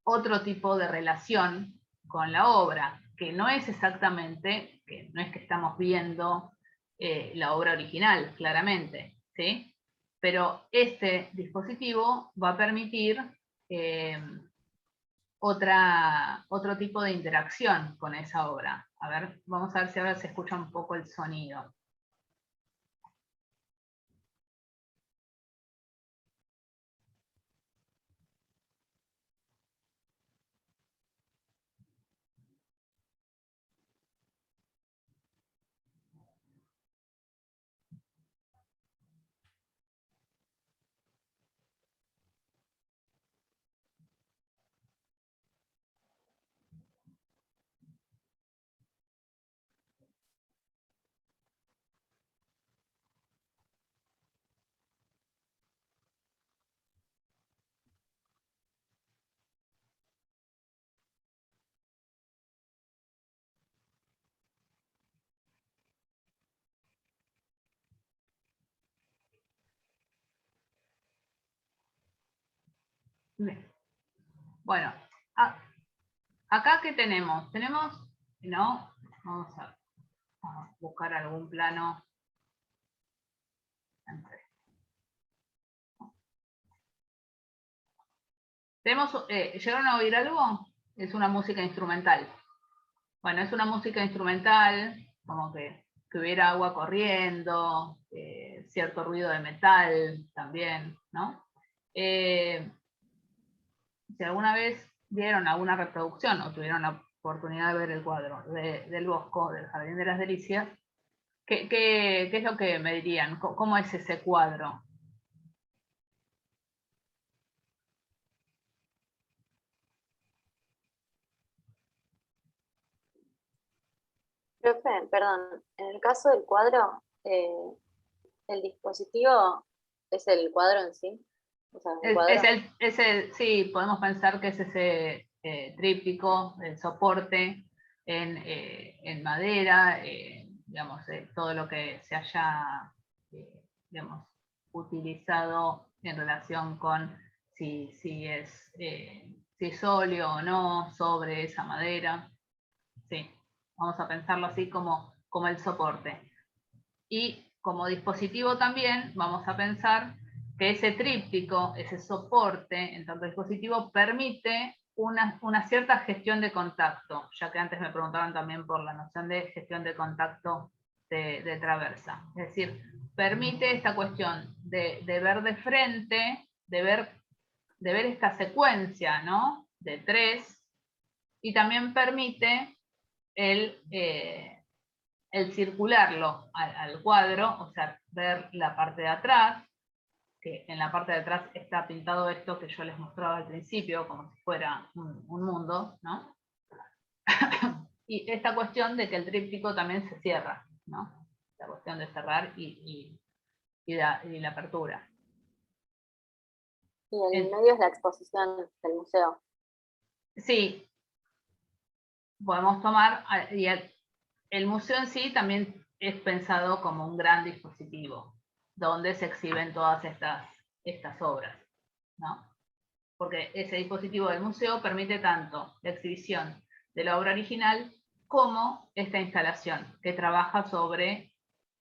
otro tipo de relación con la obra, que no es exactamente, que no es que estamos viendo la obra original, claramente, ¿sí? Pero este dispositivo va a permitir otro tipo de interacción con esa obra. A ver, vamos a ver si ahora se escucha un poco el sonido. Bien. Bueno, acá ¿qué tenemos? Tenemos, ¿no? Vamos a buscar algún plano. ¿Llegaron a oír algo? Es una música instrumental. Bueno, es una música instrumental, como que hubiera agua corriendo, cierto ruido de metal también, ¿no? Si alguna vez vieron alguna reproducción o tuvieron la oportunidad de ver el cuadro del Bosco, del Jardín de las Delicias, ¿qué es lo que me dirían? ¿Cómo es ese cuadro? Profe, perdón, en el caso del cuadro, el dispositivo es el cuadro en sí. O sea, el cuadro. Sí, podemos pensar que es ese tríptico, el soporte en madera, digamos, todo lo que se haya, digamos, utilizado en relación con si es óleo o no sobre esa madera. Sí, vamos a pensarlo así como el soporte. Y como dispositivo también vamos a pensar que ese tríptico, ese soporte en tanto dispositivo, permite una cierta gestión de contacto, ya que antes me preguntaban también por la noción de gestión de contacto de traversa. Es decir, permite esta cuestión de ver de frente, de ver esta secuencia, ¿no? De 3, y también permite el circularlo al cuadro, o sea, ver la parte de atrás, que en la parte de atrás está pintado esto que yo les mostraba al principio, como si fuera un mundo, ¿no? Y esta cuestión de que el tríptico también se cierra, ¿no? La cuestión de cerrar y la apertura. Y el medio es la exposición del museo. Sí, podemos tomar, y el museo en sí también es pensado como un gran dispositivo, donde se exhiben todas estas obras, ¿no? Porque ese dispositivo del museo permite tanto la exhibición de la obra original como esta instalación que trabaja sobre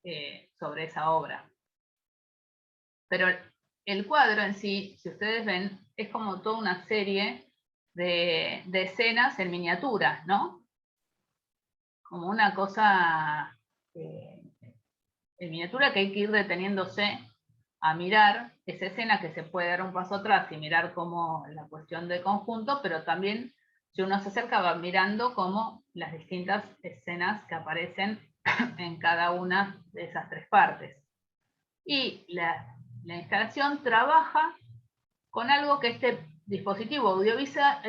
esa obra. Pero el cuadro en sí, si ustedes ven, es como toda una serie de escenas en miniatura, ¿no? Como una cosa en miniatura que hay que ir deteniéndose a mirar esa escena, que se puede dar un paso atrás y mirar como la cuestión de conjunto, pero también si uno se acerca va mirando como las distintas escenas que aparecen en cada una de esas 3 partes. Y la instalación trabaja con algo que este dispositivo audiovisual,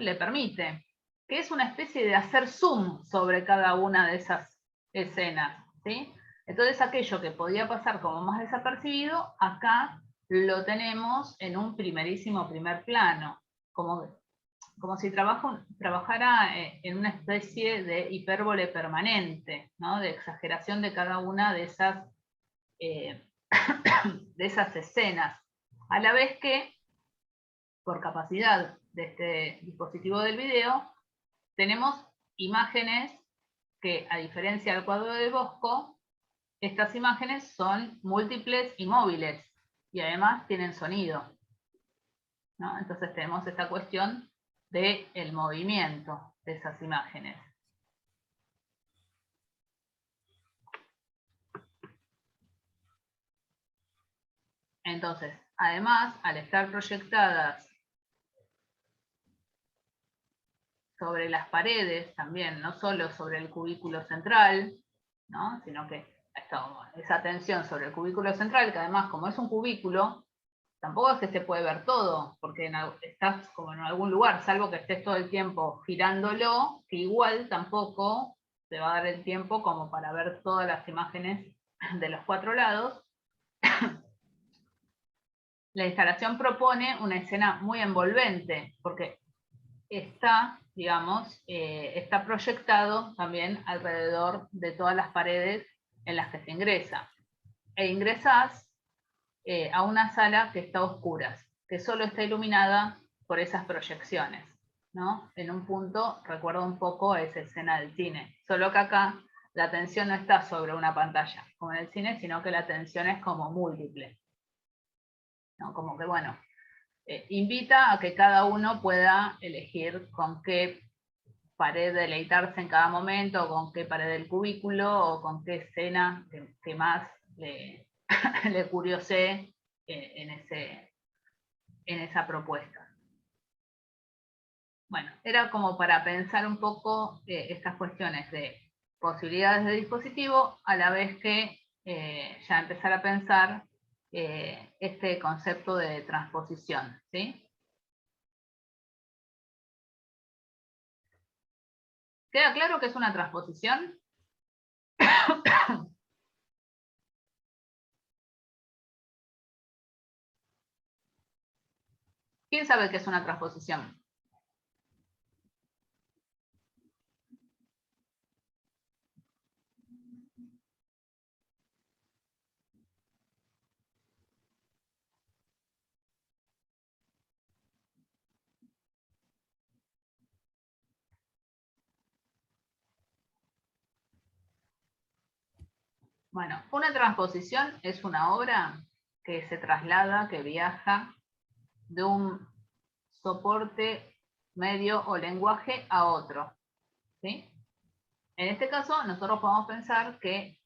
le permite, que es una especie de hacer zoom sobre cada una de esas escenas, ¿sí? Entonces aquello que podía pasar como más desapercibido, acá lo tenemos en un primer plano, como si trabajara en una especie de hipérbole permanente, ¿no? De exageración de cada una de esas escenas, a la vez que, por capacidad de este dispositivo del video, tenemos imágenes que, a diferencia del cuadro de Bosco, estas imágenes son múltiples y móviles, y además tienen sonido, ¿no? Entonces tenemos esta cuestión del movimiento de esas imágenes. Entonces, además, al estar proyectadas sobre las paredes también, no solo sobre el cubículo central, ¿no? Sino que esa tensión sobre el cubículo central, que además, como es un cubículo, tampoco es que se puede ver todo, porque estás como en algún lugar, salvo que estés todo el tiempo girándolo, que igual tampoco te va a dar el tiempo como para ver todas las imágenes de los 4 lados. La instalación propone una escena muy envolvente, porque está, digamos, está proyectado también alrededor de todas las paredes en las que se ingresa. E ingresás a una sala que está a oscuras, que solo está iluminada por esas proyecciones, ¿no? En un punto recuerdo un poco a esa escena del cine, solo que acá la atención no está sobre una pantalla, como en el cine, sino que la atención es como múltiple, ¿no? Como que, bueno, invita a que cada uno pueda elegir con qué pared deleitarse en cada momento, o con qué pared del cubículo, o con qué escena que más le, le curiosee en esa propuesta. Bueno, era como para pensar un poco estas cuestiones de posibilidades de dispositivo, a la vez que ya empezar a pensar este concepto de transposición, ¿sí? ¿Queda claro que es una transposición? ¿Quién sabe qué es una transposición? Bueno, una transposición es una obra que se traslada, que viaja de un soporte, medio o lenguaje a otro, ¿sí? En este caso, nosotros podemos pensar que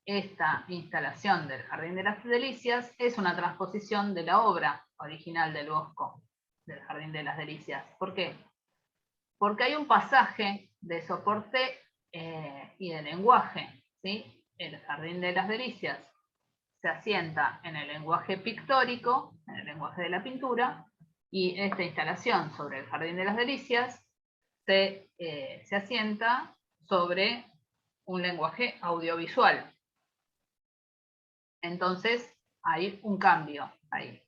esta instalación del Jardín de las Delicias es una transposición de la obra original del Bosco, del Jardín de las Delicias. ¿Por qué? Porque hay un pasaje de soporte y de lenguaje, ¿sí? El Jardín de las Delicias se asienta en el lenguaje pictórico, en el lenguaje de la pintura, y esta instalación sobre el Jardín de las Delicias se asienta sobre un lenguaje audiovisual. Entonces hay un cambio ahí.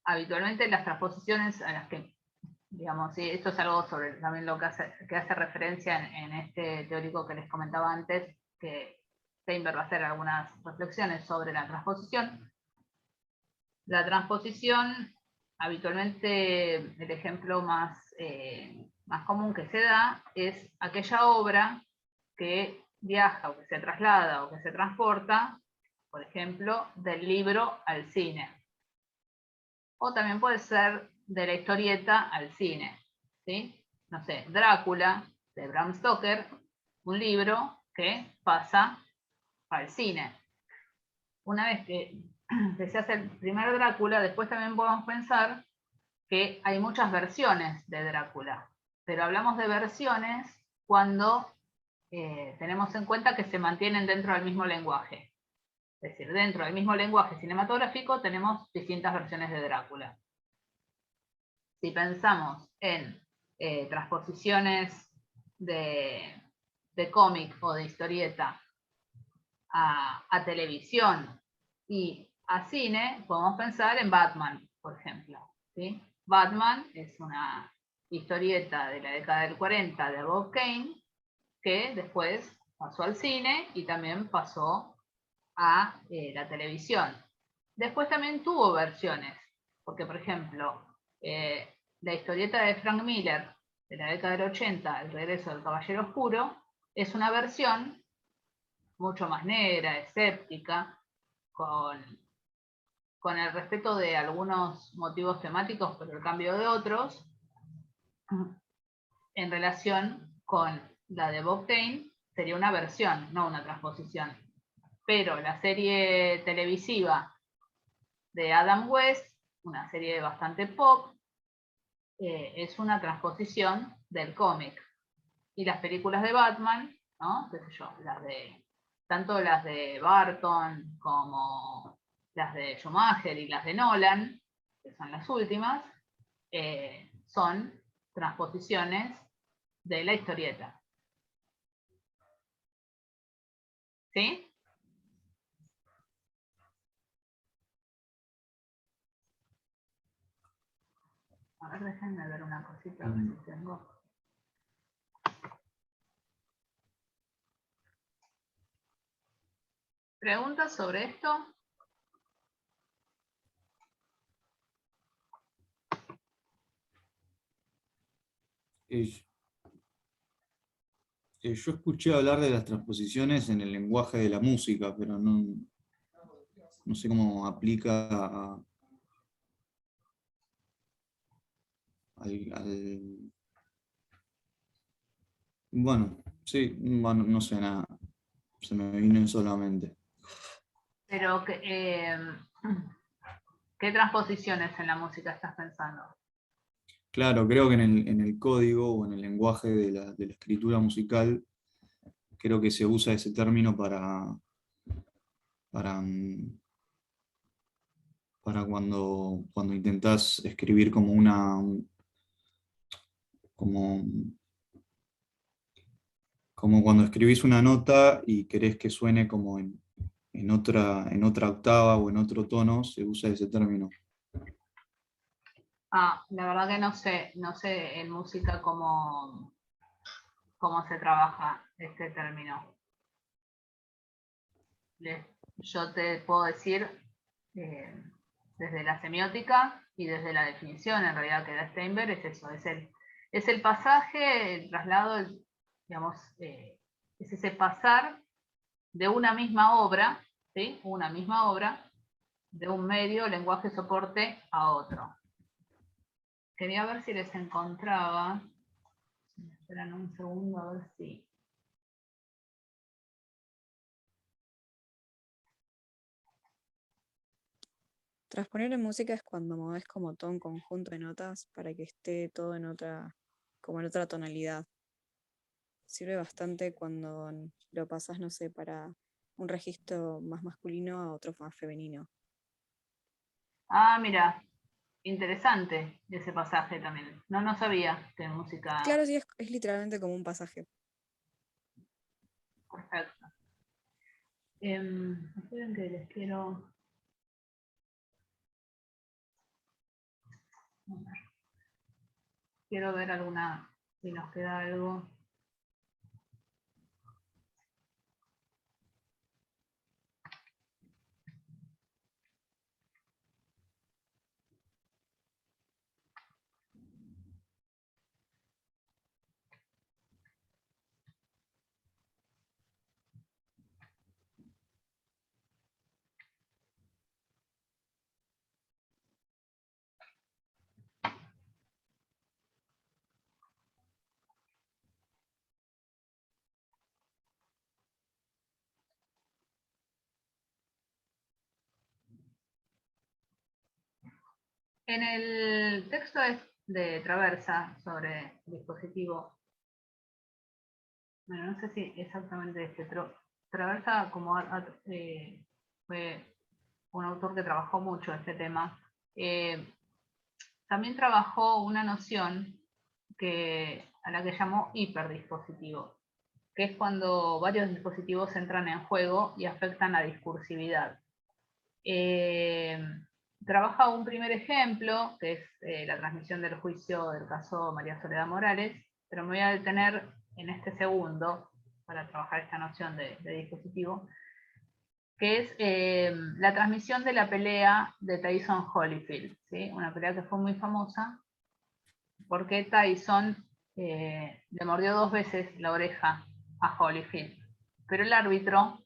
Habitualmente las transposiciones a las que, digamos, sí, esto es algo sobre también lo que hace referencia en este teórico que les comentaba antes, que Steinberg va a hacer algunas reflexiones sobre la transposición. La transposición, habitualmente el ejemplo más común que se da es aquella obra que viaja o que se traslada o que se transporta, por ejemplo, del libro al cine. O también puede ser de la historieta al cine, ¿sí? No sé, Drácula, de Bram Stoker, un libro que pasa al cine. Una vez que se hace el primer Drácula, después también podemos pensar que hay muchas versiones de Drácula, pero hablamos de versiones cuando tenemos en cuenta que se mantienen dentro del mismo lenguaje. Es decir, dentro del mismo lenguaje cinematográfico tenemos distintas versiones de Drácula. Si pensamos en transposiciones de cómic o de historieta a televisión y a cine, podemos pensar en Batman, por ejemplo, ¿sí? Batman es una historieta de la década del 40 de Bob Kane, que después pasó al cine y también pasó a la televisión. Después también tuvo versiones, porque por ejemplo, la historieta de Frank Miller de la década del 80, El regreso del Caballero Oscuro, es una versión mucho más negra, escéptica, con el respeto de algunos motivos temáticos, pero el cambio de otros, en relación con la de Bob Kane, sería una versión, no una transposición. Pero la serie televisiva de Adam West, una serie bastante pop, es una transposición del cómic. Y las películas de Batman, ¿no? ¿Qué sé yo? Tanto las de Burton como las de Schumacher y las de Nolan, que son las últimas, son transposiciones de la historieta. ¿Sí? A ver, déjenme ver una cosita, a ver si tengo. ¿Preguntas sobre esto? Yo escuché hablar de las transposiciones en el lenguaje de la música, pero no sé cómo aplica al... Bueno, sí, bueno, no sé nada. Se me vino solamente. Pero, ¿qué transposiciones en la música estás pensando? Claro, creo que en el código o en el lenguaje de la escritura musical, creo que se usa ese término para cuando intentás escribir como como cuando escribís una nota y querés que suene como en otra octava o en otro tono, se usa ese término. La verdad que no sé en música cómo se trabaja este término. Yo te puedo decir desde la semiótica y desde la definición en realidad que da Steinberg, es eso, es el pasaje, el traslado, digamos, es ese pasar de una misma obra, ¿sí? Una misma obra, de un medio, lenguaje, soporte a otro. Quería ver si les encontraba. Esperan un segundo a ver si. Transponer en música es cuando mueves como todo un conjunto de notas para que esté todo en otra, como en otra tonalidad. Sirve bastante cuando lo pasas, no sé, para un registro más masculino a otro más femenino. Ah, mira, interesante ese pasaje también. No sabía que música. Claro, sí, es literalmente como un pasaje. Perfecto. Esperen que les quiero. Quiero ver alguna, si nos queda algo. En el texto de Traversa sobre dispositivo, bueno, no sé si exactamente este, pero Traversa como fue un autor que trabajó mucho este tema. También trabajó una noción a la que llamó hiperdispositivo, que es cuando varios dispositivos entran en juego y afectan la discursividad. Trabaja un primer ejemplo, que es la transmisión del juicio del caso María Soledad Morales, pero me voy a detener en este segundo para trabajar esta noción de dispositivo, que es la transmisión de la pelea de Tyson Holyfield, ¿sí? Una pelea que fue muy famosa porque Tyson le mordió 2 veces la oreja a Holyfield, pero el árbitro,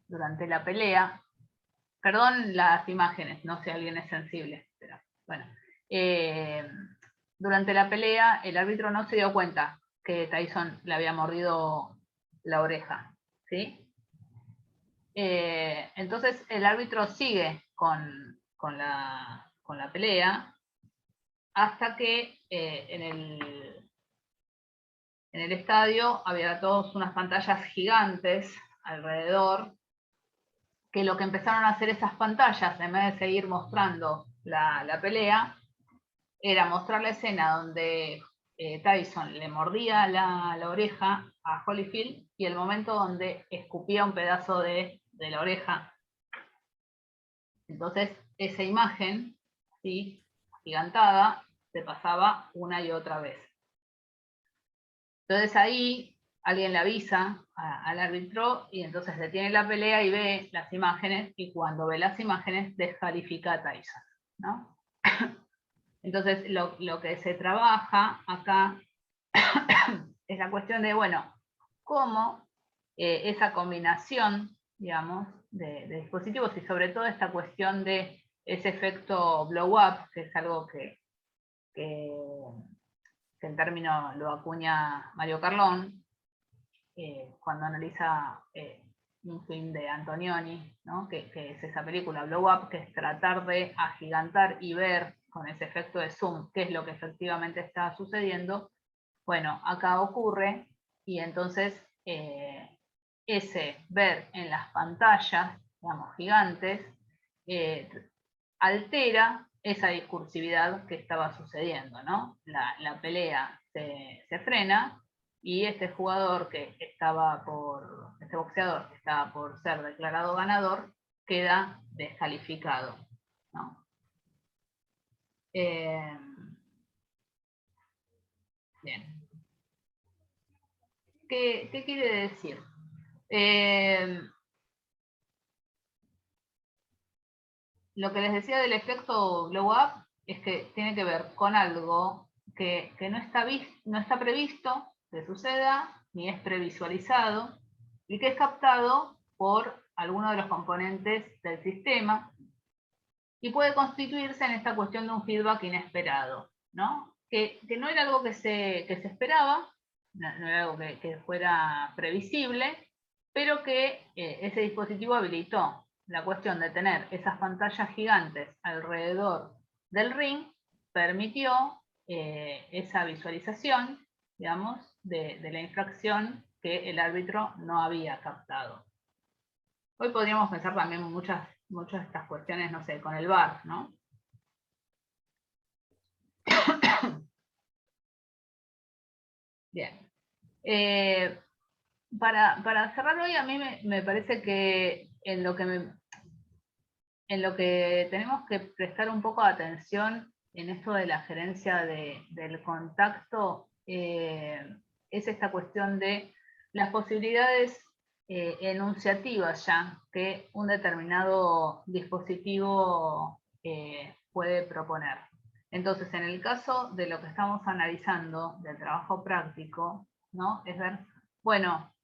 durante la pelea, perdón las imágenes, no sé si alguien es sensible, pero bueno, durante la pelea el árbitro no se dio cuenta que Tyson le había mordido la oreja, ¿sí? Entonces el árbitro sigue con la pelea hasta que en el estadio había todas unas pantallas gigantes alrededor, que lo que empezaron a hacer esas pantallas, en vez de seguir mostrando la pelea, era mostrar la escena donde Tyson le mordía la oreja a Holyfield y el momento donde escupía un pedazo de la oreja. Entonces, esa imagen, ¿sí?, gigantada, se pasaba una y otra vez. Entonces ahí alguien le avisa al árbitro y entonces detiene la pelea y ve las imágenes, y cuando ve las imágenes descalifica a Tyson, ¿no? Entonces lo que se trabaja acá es la cuestión de, bueno, cómo esa combinación, digamos, de dispositivos, y sobre todo esta cuestión de ese efecto blow up, que es algo que en término lo acuña Mario Carlón, cuando analiza un film de Antonioni, ¿no?, que es esa película Blow Up, que es tratar de agigantar y ver con ese efecto de zoom qué es lo que efectivamente está sucediendo. Bueno, acá ocurre, y entonces ese ver en las pantallas, digamos, gigantes, altera esa discursividad que estaba sucediendo, ¿no? La pelea se frena y este jugador este boxeador que estaba por ser declarado ganador, queda descalificado, ¿no? Bien. ¿Qué quiere decir? Lo que les decía del efecto blow up es que tiene que ver con algo que no está previsto que suceda, ni es previsualizado, y que es captado por alguno de los componentes del sistema y puede constituirse en esta cuestión de un feedback inesperado, ¿no? Que no era algo que se esperaba, no era algo que fuera previsible, pero que ese dispositivo habilitó la cuestión de tener esas pantallas gigantes alrededor del ring, permitió esa visualización, digamos, de la infracción que el árbitro no había captado. Hoy podríamos pensar también muchas de estas cuestiones, no sé, con el VAR, ¿no? Bien. Para cerrar hoy, a mí me parece que en lo que tenemos que prestar un poco de atención en esto de la gerencia del contacto es esta cuestión de las posibilidades enunciativas ya que un determinado dispositivo puede proponer. Entonces, en el caso de lo que estamos analizando, del trabajo práctico, ¿no? Es ver, bueno,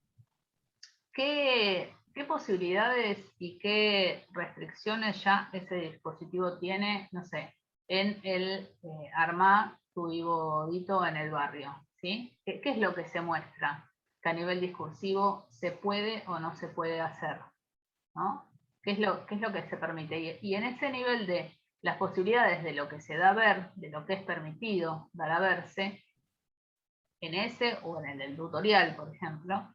¿qué posibilidades y qué restricciones ya ese dispositivo tiene, no sé, en el armar tu vivodito en el barrio? ¿Sí? ¿Qué es lo que se muestra? Que a nivel discursivo se puede o no se puede hacer, ¿no? ¿Qué es lo que se permite? Y en ese nivel de las posibilidades de lo que se da a ver, de lo que es permitido dar a verse, en ese o en el del tutorial, por ejemplo,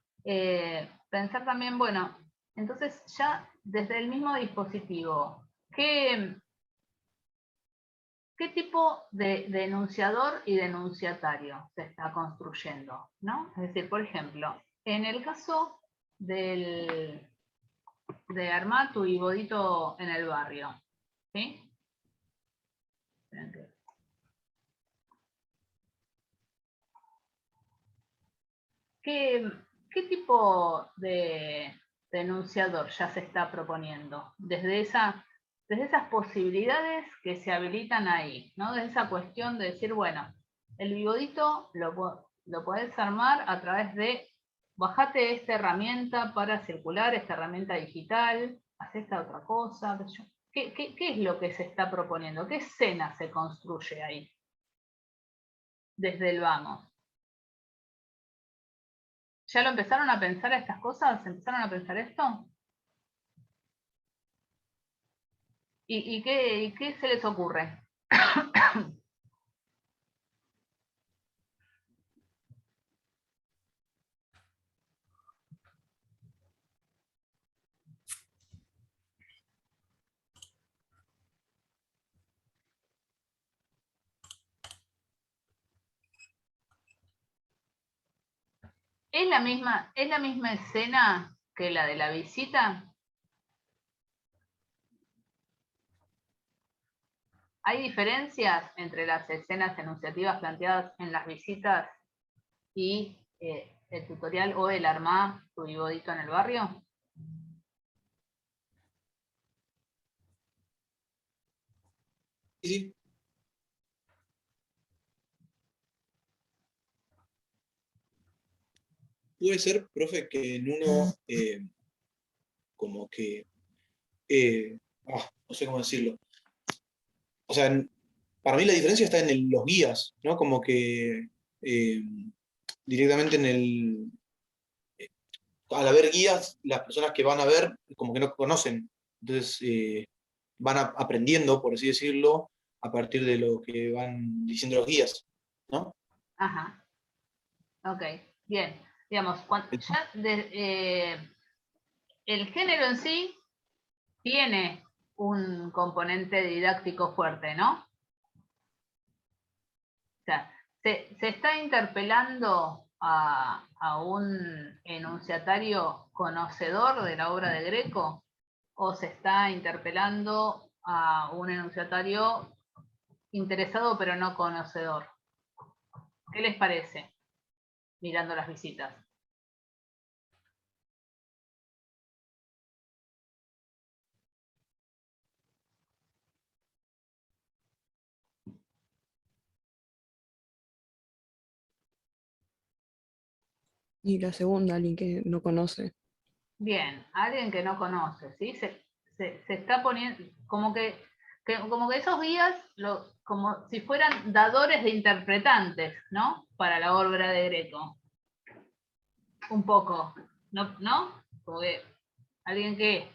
pensar también, bueno, entonces ya desde el mismo dispositivo, ¿qué tipo de enunciador y de enunciatario se está construyendo? ¿No? Es decir, por ejemplo, en el caso de armar tu vivodito en el barrio, ¿sí? ¿Qué tipo de enunciador ya se está proponiendo? Desde esas posibilidades que se habilitan ahí, ¿no? Desde esa cuestión de decir, bueno, el vivodito lo podés armar a través de, bajate esta herramienta para circular, esta herramienta digital, haz esta otra cosa. ¿Qué es lo que se está proponiendo? ¿Qué escena se construye ahí? Desde el vamos. ¿Ya lo empezaron a pensar estas cosas? ¿Empezaron a pensar esto? ¿Y qué se les ocurre? ¿Es la misma escena que la de la visita? ¿Hay diferencias entre las escenas enunciativas planteadas en las visitas y el tutorial o el armar tu vivodito en el barrio? Sí, puede ser, profe, que en uno como que, no sé cómo decirlo. O sea, para mí la diferencia está en los guías, ¿no? Como que directamente al haber guías, las personas que van a ver como que no conocen. Entonces van aprendiendo, por así decirlo, a partir de lo que van diciendo los guías, ¿no? Ajá. Ok, bien. Digamos, el género en sí tiene un componente didáctico fuerte, ¿no? O sea, se está interpelando a un enunciatario conocedor de la obra de Greco o se está interpelando a un enunciatario interesado pero no conocedor. ¿Qué les parece mirando las visitas? Y la segunda, alguien que no conoce. Bien, alguien que no conoce, ¿sí? Se está poniendo, como que esos guías, como si fueran dadores de interpretantes, ¿no? Para la obra de Greco. Un poco, ¿no? Como que alguien que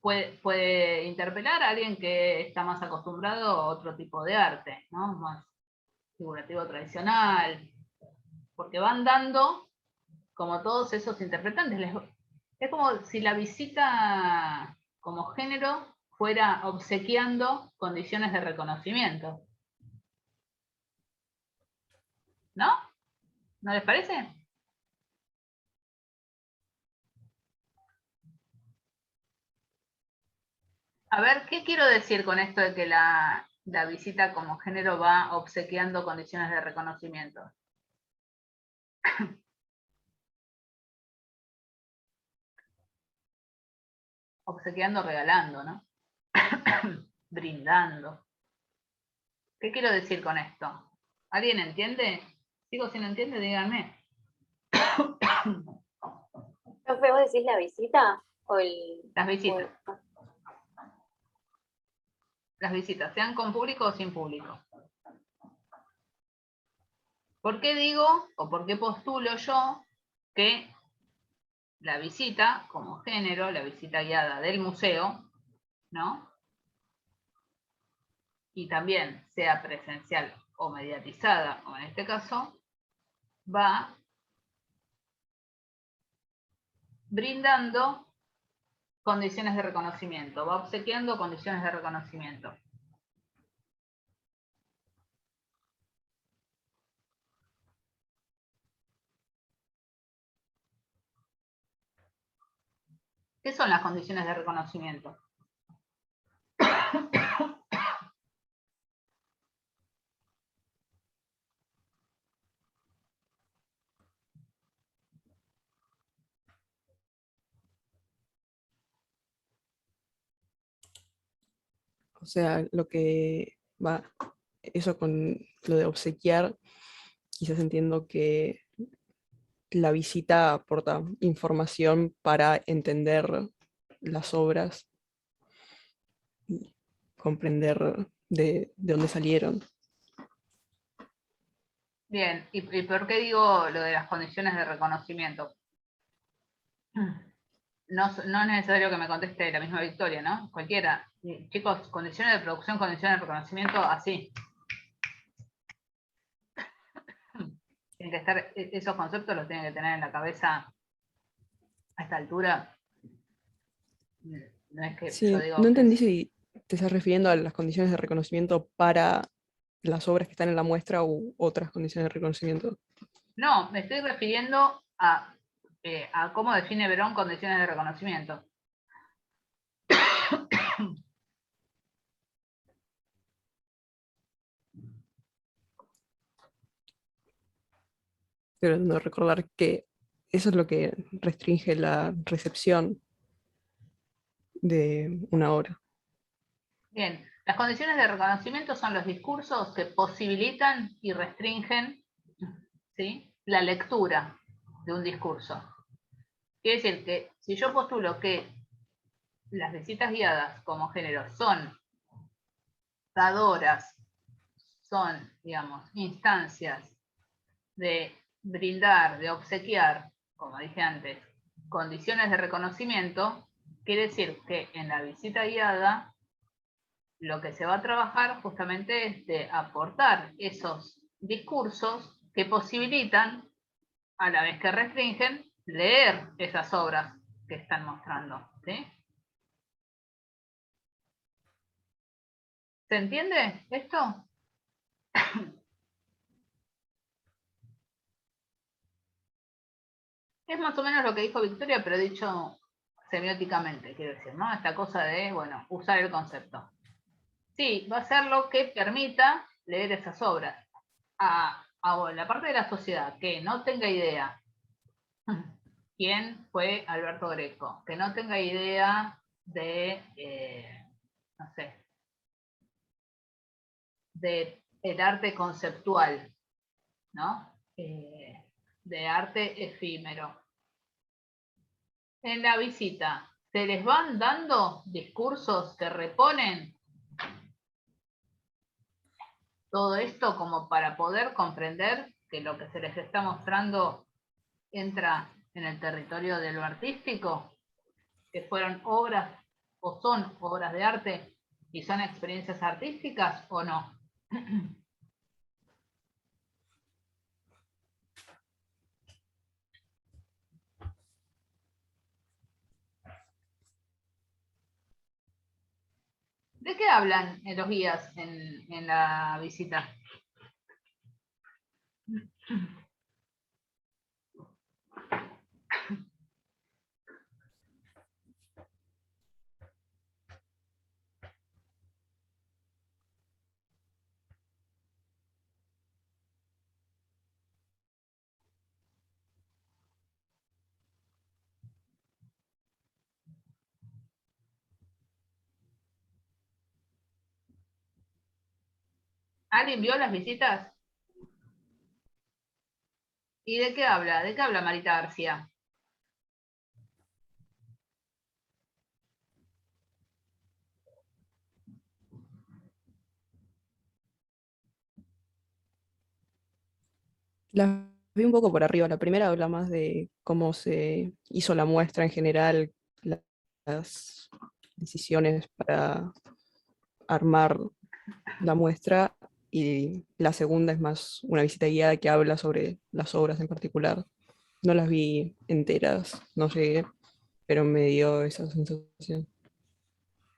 puede interpelar a alguien que está más acostumbrado a otro tipo de arte, ¿no? Más figurativo tradicional, porque van dando como todos esos interpretantes. Es como si la visita como género fuera obsequiando condiciones de reconocimiento. ¿No? ¿No les parece? A ver, ¿qué quiero decir con esto de que la visita como género va obsequiando condiciones de reconocimiento? Obsequiando, regalando, ¿no? Brindando. ¿Qué quiero decir con esto? ¿Alguien entiende? Sigo, si no entiende, díganme. ¿Profe, vos decís la visita o el...? Las visitas. Las visitas, sean con público o sin público. ¿Por qué digo o por qué postulo yo que la visita como género, la visita guiada del museo, ¿no? Y también sea presencial o mediatizada, como en este caso, va brindando condiciones de reconocimiento, va obsequiando condiciones de reconocimiento. ¿Qué son las condiciones de reconocimiento? O sea, lo que va, eso con lo de obsequiar, quizás entiendo que la visita aporta información para entender las obras y comprender de dónde salieron. Bien, ¿y por qué digo lo de las condiciones de reconocimiento? No es necesario que me conteste la misma Victoria, ¿no? Cualquiera. Chicos, condiciones de producción, condiciones de reconocimiento, así. Tienen que estar, esos conceptos los tienen que tener en la cabeza a esta altura. No es que Sí, yo digo no que entendí si te estás refiriendo a las condiciones de reconocimiento para las obras que están en la muestra u otras condiciones de reconocimiento. no, me estoy refiriendo a cómo define Verón condiciones de reconocimiento. Pero no recordar que eso es lo que restringe la recepción de una obra. Bien, las condiciones de reconocimiento son los discursos que posibilitan y restringen, ¿sí?, la lectura de un discurso. Quiere decir que si yo postulo que las visitas guiadas como género son dadoras, son, digamos, instancias de brindar, de obsequiar, como dije antes, condiciones de reconocimiento, quiere decir que en la visita guiada lo que se va a trabajar justamente es de aportar esos discursos que posibilitan, a la vez que restringen, leer esas obras que están mostrando. ¿Sí? ¿Se entiende esto? Es más o menos lo que dijo Victoria, pero dicho semióticamente, quiero decir, ¿no? Esta cosa de, bueno, usar el concepto. Sí, va a ser lo que permita leer esas obras. A la parte de la sociedad que no tenga idea quién fue Alberto Greco, que no tenga idea de, no sé, de el arte conceptual, ¿no? De arte efímero. En la visita, ¿se les van dando discursos que reponen todo esto como para poder comprender que lo que se les está mostrando entra en el territorio de lo artístico? ¿Que fueron obras o son obras de arte y son experiencias artísticas o no? ¿De qué hablan los guías en la visita? ¿Alguien vio las visitas? ¿Y de qué habla? ¿De qué habla Marita García? Las vi un poco por arriba. La primera habla más de cómo se hizo la muestra en general, las decisiones para armar la muestra, y la segunda es más una visita guiada que habla sobre las obras en particular. No las vi enteras, no llegué, pero me dio esa sensación.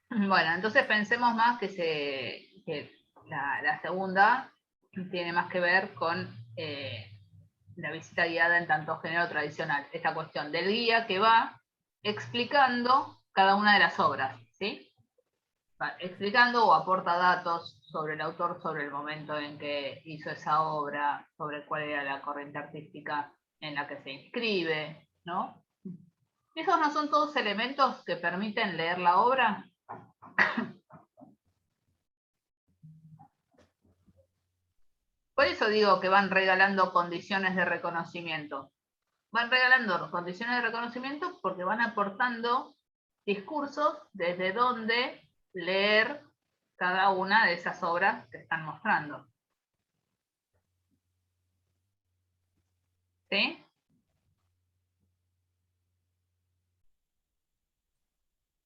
Bueno, entonces pensemos más que la segunda tiene más que ver con la visita guiada en tanto género tradicional. Esta cuestión del guía que va explicando cada una de las obras, ¿sí? Va explicando o aporta datos sobre el autor, sobre el momento en que hizo esa obra, sobre cuál era la corriente artística en la que se inscribe, ¿no? ¿Esos no son todos elementos que permiten leer la obra? Por eso digo que van regalando condiciones de reconocimiento. Van regalando condiciones de reconocimiento porque van aportando discursos desde donde leer cada una de esas obras que están mostrando. ¿Sí?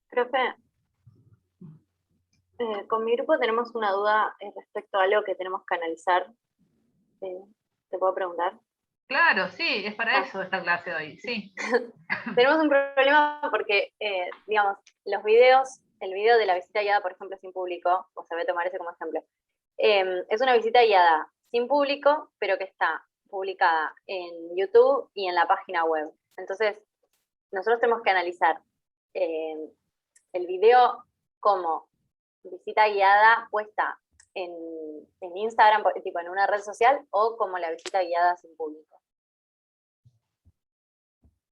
Profe, con mi grupo tenemos una duda respecto a algo que tenemos que analizar. ¿Te puedo preguntar? Claro, sí, es para eso esta clase de hoy, sí. Tenemos un problema porque, digamos, los videos, el video de la visita guiada, por ejemplo, sin público, o sea, voy a tomar ese como ejemplo, es una visita guiada sin público, pero que está publicada en YouTube y en la página web. Entonces, nosotros tenemos que analizar el video como visita guiada puesta en Instagram, tipo en una red social, o como la visita guiada sin público.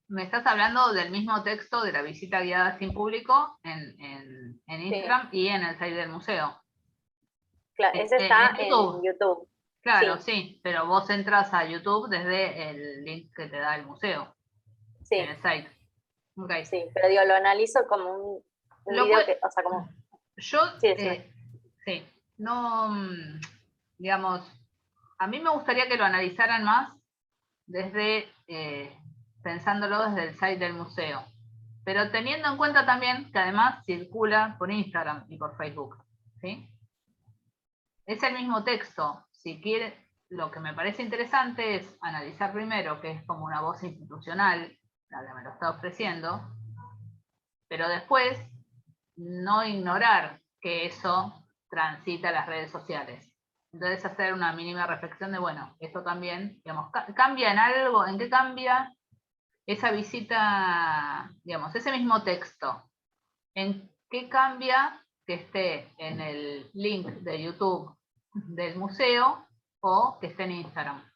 Me estás hablando del mismo texto de la visita guiada sin público en Instagram y en el site del museo. Claro, ese está en YouTube. en YouTube. Claro, sí, pero vos entras a YouTube desde el link que te da el museo. Sí. En el site. Okay. Sí, pero digo, lo analizo como un video que, o sea, como... Yo, sí, no, digamos, a mí me gustaría que lo analizaran más desde, pensándolo desde el site del museo, pero teniendo en cuenta también que además circula por Instagram y por Facebook, ¿sí? Es el mismo texto. Si quiere, lo que me parece interesante es analizar primero, que es como una voz institucional, la que me lo está ofreciendo, pero después no ignorar que eso transita las redes sociales. Entonces hacer una mínima reflexión de, bueno, esto también, digamos, cambia en algo, ¿en qué cambia esa visita, digamos, ese mismo texto? ¿En qué cambia que esté en el link de YouTube del museo o que esté en Instagram?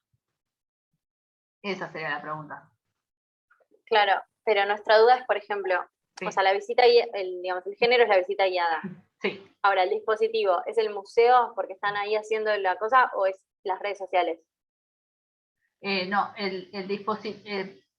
Esa sería la pregunta. Claro, pero nuestra duda es, por ejemplo, sí. O sea, la visita, digamos, el género es la visita guiada. Sí. Ahora, el dispositivo, ¿es el museo porque están ahí haciendo la cosa o es las redes sociales? No,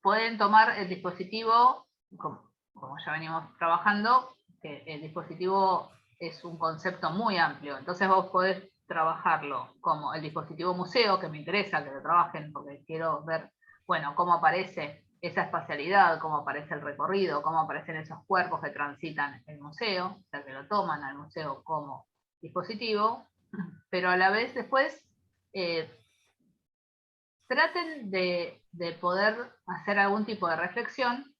pueden tomar el dispositivo como ya venimos trabajando, que el dispositivo es un concepto muy amplio. Entonces vos podés trabajarlo como el dispositivo museo, que me interesa que lo trabajen porque quiero ver, bueno, cómo aparece esa espacialidad, cómo aparece el recorrido, cómo aparecen esos cuerpos que transitan el museo, o sea, que lo toman al museo como dispositivo, pero a la vez después traten de poder hacer algún tipo de reflexión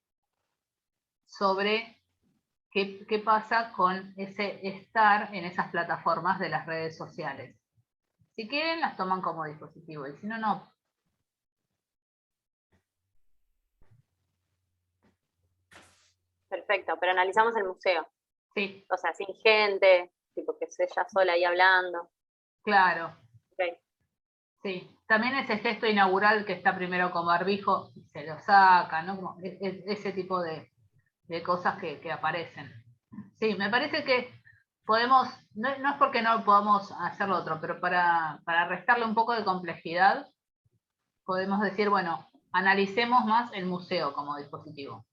sobre qué pasa con ese estar en esas plataformas de las redes sociales. Si quieren, las toman como dispositivo, y si no, no. Perfecto, pero analizamos el museo. Sí, O sea, sin gente, tipo que esté ella sola ahí hablando. claro. Ok. Sí. También ese gesto inaugural que está primero con barbijo, y se lo saca, ¿no? Como ese tipo de cosas que aparecen. Sí, me parece que podemos, no es porque no podamos hacer lo otro, pero para restarle un poco de complejidad, podemos decir, bueno, analicemos más el museo como dispositivo.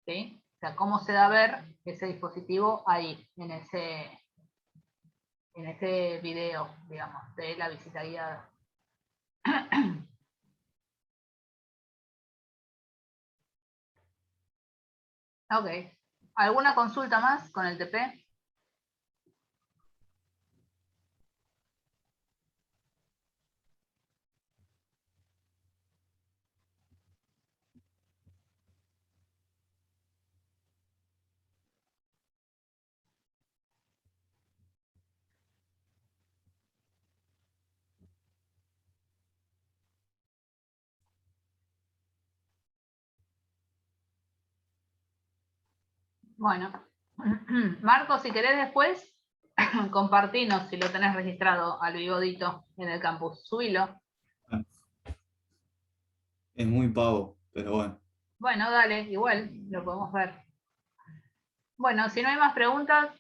¿Sí? O sea, cómo se da a ver ese dispositivo ahí, en ese video, digamos, de la visita guiada. Ok. ¿Alguna consulta más con el TP? Bueno, Marco, si querés después, compartinos si lo tenés registrado al bigodito en el campus. Subilo. Es muy pavo, pero bueno. Bueno, dale, igual lo podemos ver. Bueno, si no hay más preguntas,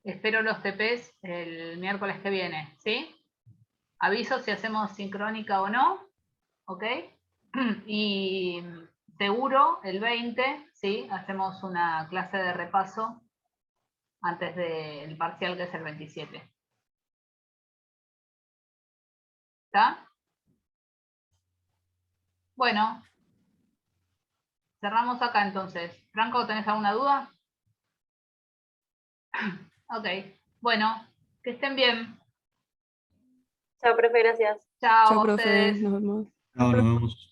espero los TPs el miércoles que viene, ¿sí? Aviso si hacemos sincrónica o no, ¿ok? Y seguro el 20, ¿sí? Hacemos una clase de repaso antes del parcial, que es el 27. ¿Está? Bueno, cerramos acá entonces. Franco, ¿tenés alguna duda? Ok, bueno, que estén bien. Chao, profe, gracias. Chao Chao, a profe, ustedes. nos vemos. No, nos vemos.